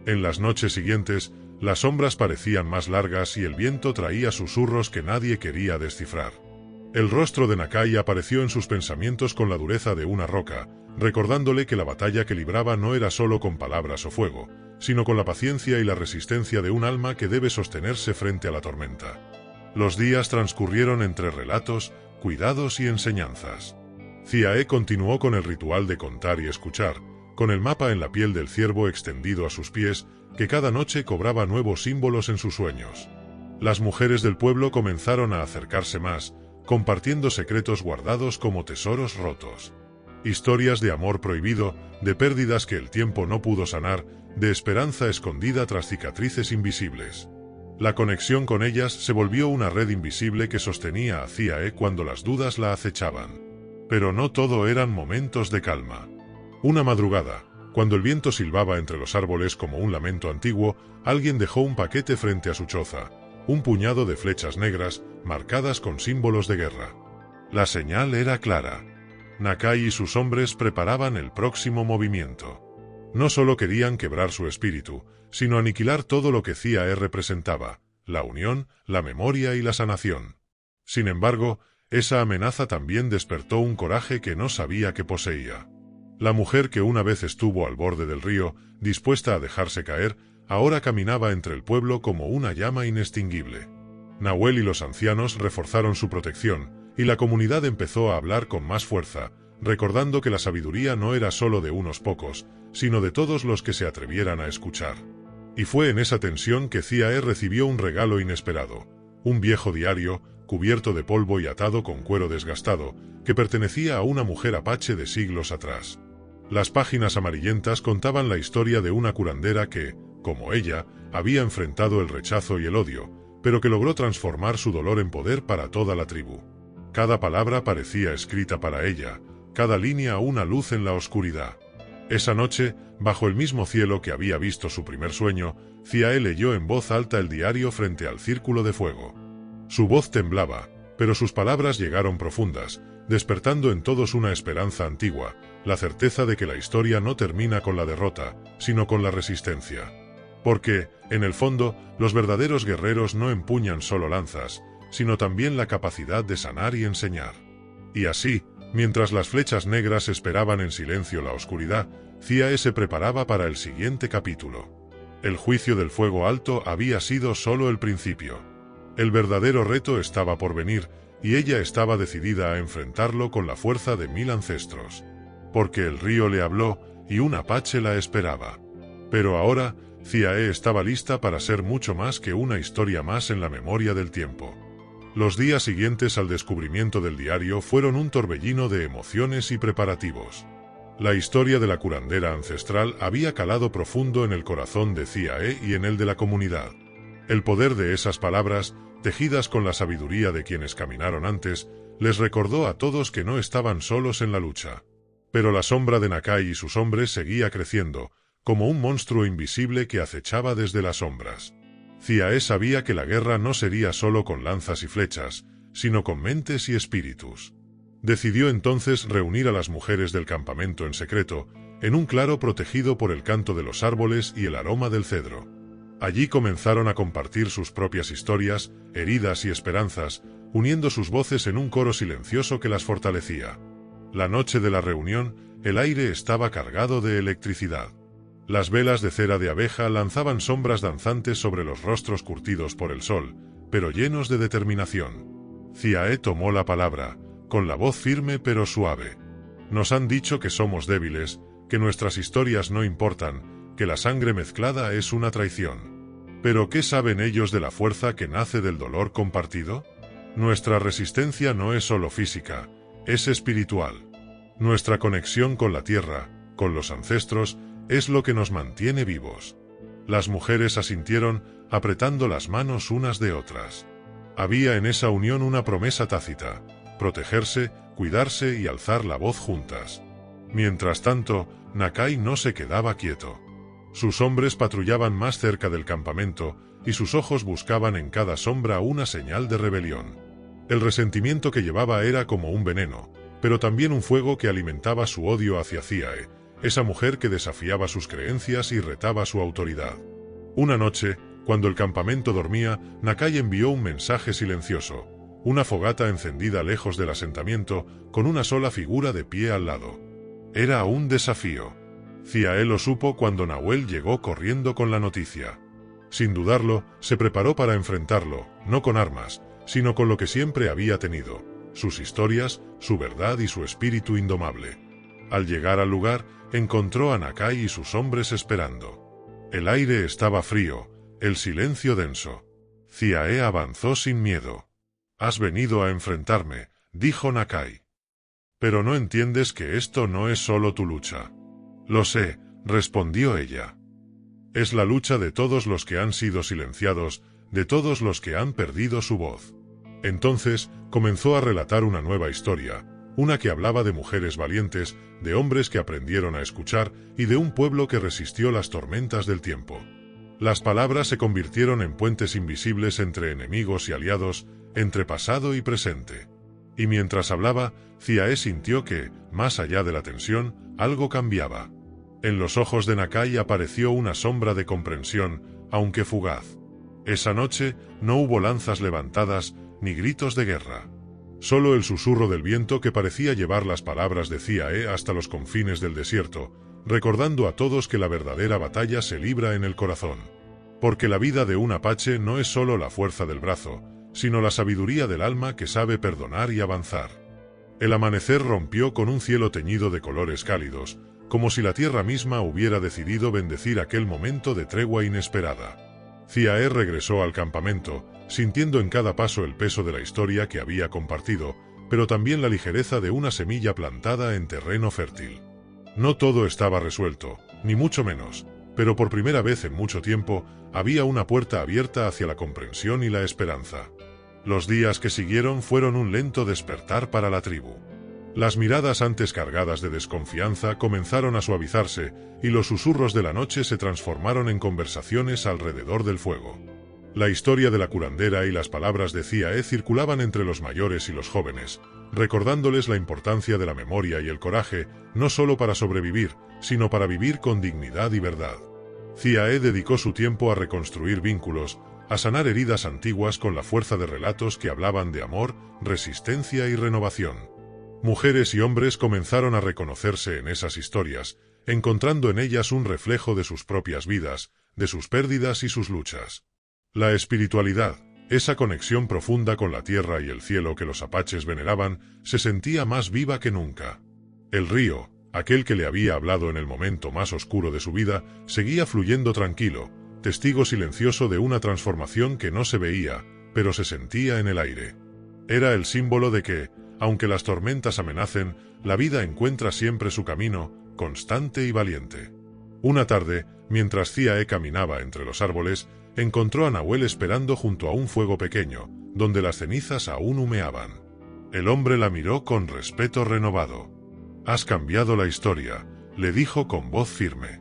En las noches siguientes, las sombras parecían más largas y el viento traía susurros que nadie quería descifrar. El rostro de Nakai apareció en sus pensamientos con la dureza de una roca, recordándole que la batalla que libraba no era solo con palabras o fuego, sino con la paciencia y la resistencia de un alma que debe sostenerse frente a la tormenta. Los días transcurrieron entre relatos, cuidados y enseñanzas. Ziae continuó con el ritual de contar y escuchar, con el mapa en la piel del ciervo extendido a sus pies, que cada noche cobraba nuevos símbolos en sus sueños. Las mujeres del pueblo comenzaron a acercarse más, compartiendo secretos guardados como tesoros rotos. Historias de amor prohibido, de pérdidas que el tiempo no pudo sanar, de esperanza escondida tras cicatrices invisibles. La conexión con ellas se volvió una red invisible que sostenía a Ziae cuando las dudas la acechaban. Pero no todo eran momentos de calma. Una madrugada, cuando el viento silbaba entre los árboles como un lamento antiguo, alguien dejó un paquete frente a su choza, un puñado de flechas negras, marcadas con símbolos de guerra. La señal era clara. Nakai y sus hombres preparaban el próximo movimiento. No solo querían quebrar su espíritu, sino aniquilar todo lo que Ziae representaba, la unión, la memoria y la sanación. Sin embargo, esa amenaza también despertó un coraje que no sabía que poseía. La mujer que una vez estuvo al borde del río, dispuesta a dejarse caer, ahora caminaba entre el pueblo como una llama inextinguible. Nahuel y los ancianos reforzaron su protección, y la comunidad empezó a hablar con más fuerza, recordando que la sabiduría no era solo de unos pocos, sino de todos los que se atrevieran a escuchar. Y fue en esa tensión que Ziae recibió un regalo inesperado, un viejo diario, cubierto de polvo y atado con cuero desgastado, que pertenecía a una mujer apache de siglos atrás. Las páginas amarillentas contaban la historia de una curandera que, como ella, había enfrentado el rechazo y el odio, pero que logró transformar su dolor en poder para toda la tribu. Cada palabra parecía escrita para ella, cada línea una luz en la oscuridad. Esa noche, bajo el mismo cielo que había visto su primer sueño, Ziae leyó en voz alta el diario frente al círculo de fuego. Su voz temblaba, pero sus palabras llegaron profundas, despertando en todos una esperanza antigua, la certeza de que la historia no termina con la derrota, sino con la resistencia. Porque, en el fondo, los verdaderos guerreros no empuñan solo lanzas, sino también la capacidad de sanar y enseñar. Y así, mientras las flechas negras esperaban en silencio la oscuridad, Ziae se preparaba para el siguiente capítulo. El juicio del fuego alto había sido solo el principio. El verdadero reto estaba por venir, y ella estaba decidida a enfrentarlo con la fuerza de 1000 ancestros. Porque el río le habló, y un apache la esperaba. Pero ahora, Ziae estaba lista para ser mucho más que una historia más en la memoria del tiempo. Los días siguientes al descubrimiento del diario fueron un torbellino de emociones y preparativos. La historia de la curandera ancestral había calado profundo en el corazón de Ziae y en el de la comunidad. El poder de esas palabras, tejidas con la sabiduría de quienes caminaron antes, les recordó a todos que no estaban solos en la lucha. Pero la sombra de Nakai y sus hombres seguía creciendo, como un monstruo invisible que acechaba desde las sombras. Ziae sabía que la guerra no sería solo con lanzas y flechas, sino con mentes y espíritus. Decidió entonces reunir a las mujeres del campamento en secreto, en un claro protegido por el canto de los árboles y el aroma del cedro. Allí comenzaron a compartir sus propias historias, heridas y esperanzas, uniendo sus voces en un coro silencioso que las fortalecía. La noche de la reunión, el aire estaba cargado de electricidad. Las velas de cera de abeja lanzaban sombras danzantes sobre los rostros curtidos por el sol, pero llenos de determinación. Ziae tomó la palabra, con la voz firme pero suave. Nos han dicho que somos débiles, que nuestras historias no importan, que la sangre mezclada es una traición. ¿Pero qué saben ellos de la fuerza que nace del dolor compartido? Nuestra resistencia no es solo física, es espiritual. Nuestra conexión con la tierra, con los ancestros, es lo que nos mantiene vivos. Las mujeres asintieron, apretando las manos unas de otras. Había en esa unión una promesa tácita: protegerse, cuidarse y alzar la voz juntas. Mientras tanto, Nakai no se quedaba quieto. Sus hombres patrullaban más cerca del campamento, y sus ojos buscaban en cada sombra una señal de rebelión. El resentimiento que llevaba era como un veneno, pero también un fuego que alimentaba su odio hacia Ciae, esa mujer que desafiaba sus creencias y retaba su autoridad. Una noche, cuando el campamento dormía, Nakai envió un mensaje silencioso, una fogata encendida lejos del asentamiento, con una sola figura de pie al lado. Era un desafío. Ciae lo supo cuando Nahuel llegó corriendo con la noticia. Sin dudarlo, se preparó para enfrentarlo, no con armas, sino con lo que siempre había tenido, sus historias, su verdad y su espíritu indomable. Al llegar al lugar, encontró a Nakai y sus hombres esperando. El aire estaba frío, el silencio denso. Ciae avanzó sin miedo. «Has venido a enfrentarme», dijo Nakai. «Pero no entiendes que esto no es solo tu lucha». «Lo sé», respondió ella. «Es la lucha de todos los que han sido silenciados, de todos los que han perdido su voz». Entonces, comenzó a relatar una nueva historia, una que hablaba de mujeres valientes, de hombres que aprendieron a escuchar y de un pueblo que resistió las tormentas del tiempo. Las palabras se convirtieron en puentes invisibles entre enemigos y aliados, entre pasado y presente. Y mientras hablaba, Ciae sintió que, más allá de la tensión, algo cambiaba. En los ojos de Nakai apareció una sombra de comprensión, aunque fugaz. Esa noche, no hubo lanzas levantadas, ni gritos de guerra. Solo el susurro del viento que parecía llevar las palabras de Ciae hasta los confines del desierto, recordando a todos que la verdadera batalla se libra en el corazón. Porque la vida de un apache no es solo la fuerza del brazo, sino la sabiduría del alma que sabe perdonar y avanzar. El amanecer rompió con un cielo teñido de colores cálidos, como si la tierra misma hubiera decidido bendecir aquel momento de tregua inesperada. Ciae regresó al campamento, sintiendo en cada paso el peso de la historia que había compartido, pero también la ligereza de una semilla plantada en terreno fértil. No todo estaba resuelto, ni mucho menos, pero por primera vez en mucho tiempo, había una puerta abierta hacia la comprensión y la esperanza. Los días que siguieron fueron un lento despertar para la tribu. Las miradas antes cargadas de desconfianza comenzaron a suavizarse, y los susurros de la noche se transformaron en conversaciones alrededor del fuego. La historia de la curandera y las palabras de Ciae circulaban entre los mayores y los jóvenes, recordándoles la importancia de la memoria y el coraje, no solo para sobrevivir, sino para vivir con dignidad y verdad. Ciae dedicó su tiempo a reconstruir vínculos, a sanar heridas antiguas con la fuerza de relatos que hablaban de amor, resistencia y renovación. Mujeres y hombres comenzaron a reconocerse en esas historias, encontrando en ellas un reflejo de sus propias vidas, de sus pérdidas y sus luchas. La espiritualidad, esa conexión profunda con la tierra y el cielo que los apaches veneraban, se sentía más viva que nunca. El río, aquel que le había hablado en el momento más oscuro de su vida, seguía fluyendo tranquilo, testigo silencioso de una transformación que no se veía, pero se sentía en el aire. Era el símbolo de que, aunque las tormentas amenacen, la vida encuentra siempre su camino, constante y valiente. Una tarde, mientras Ciae caminaba entre los árboles, encontró a Nahuel esperando junto a un fuego pequeño, donde las cenizas aún humeaban. El hombre la miró con respeto renovado. «Has cambiado la historia», le dijo con voz firme.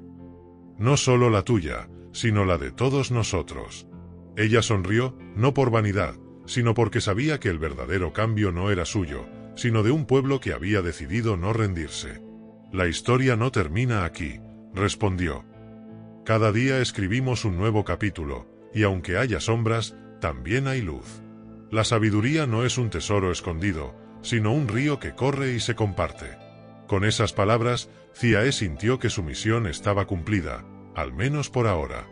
«No solo la tuya, sino la de todos nosotros». Ella sonrió, no por vanidad, sino porque sabía que el verdadero cambio no era suyo, sino de un pueblo que había decidido no rendirse. «La historia no termina aquí», respondió. «Cada día escribimos un nuevo capítulo, y aunque haya sombras, también hay luz. La sabiduría no es un tesoro escondido, sino un río que corre y se comparte». Con esas palabras, Ciae sintió que su misión estaba cumplida, al menos por ahora.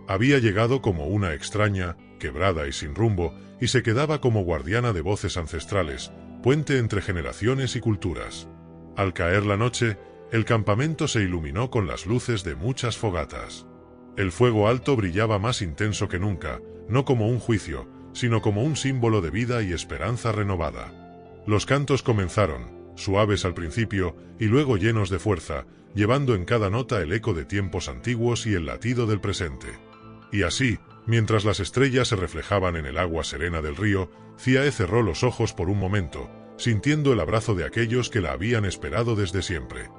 Había llegado como una extraña, quebrada y sin rumbo, y se quedaba como guardiana de voces ancestrales, puente entre generaciones y culturas. Al caer la noche, el campamento se iluminó con las luces de muchas fogatas. El fuego alto brillaba más intenso que nunca, no como un juicio, sino como un símbolo de vida y esperanza renovada. Los cantos comenzaron, suaves al principio y luego llenos de fuerza, llevando en cada nota el eco de tiempos antiguos y el latido del presente. Y así, mientras las estrellas se reflejaban en el agua serena del río, Ciae cerró los ojos por un momento, sintiendo el abrazo de aquellos que la habían esperado desde siempre.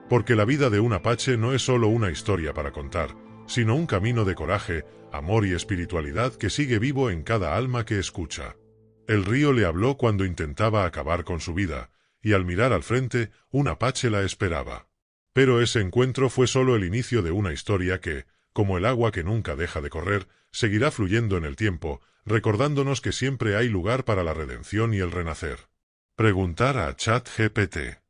Porque la vida de un apache no es solo una historia para contar, sino un camino de coraje, amor y espiritualidad que sigue vivo en cada alma que escucha. El río le habló cuando intentaba acabar con su vida, y al mirar al frente, un apache la esperaba. Pero ese encuentro fue solo el inicio de una historia que, como el agua que nunca deja de correr, seguirá fluyendo en el tiempo, recordándonos que siempre hay lugar para la redención y el renacer. Preguntar a ChatGPT.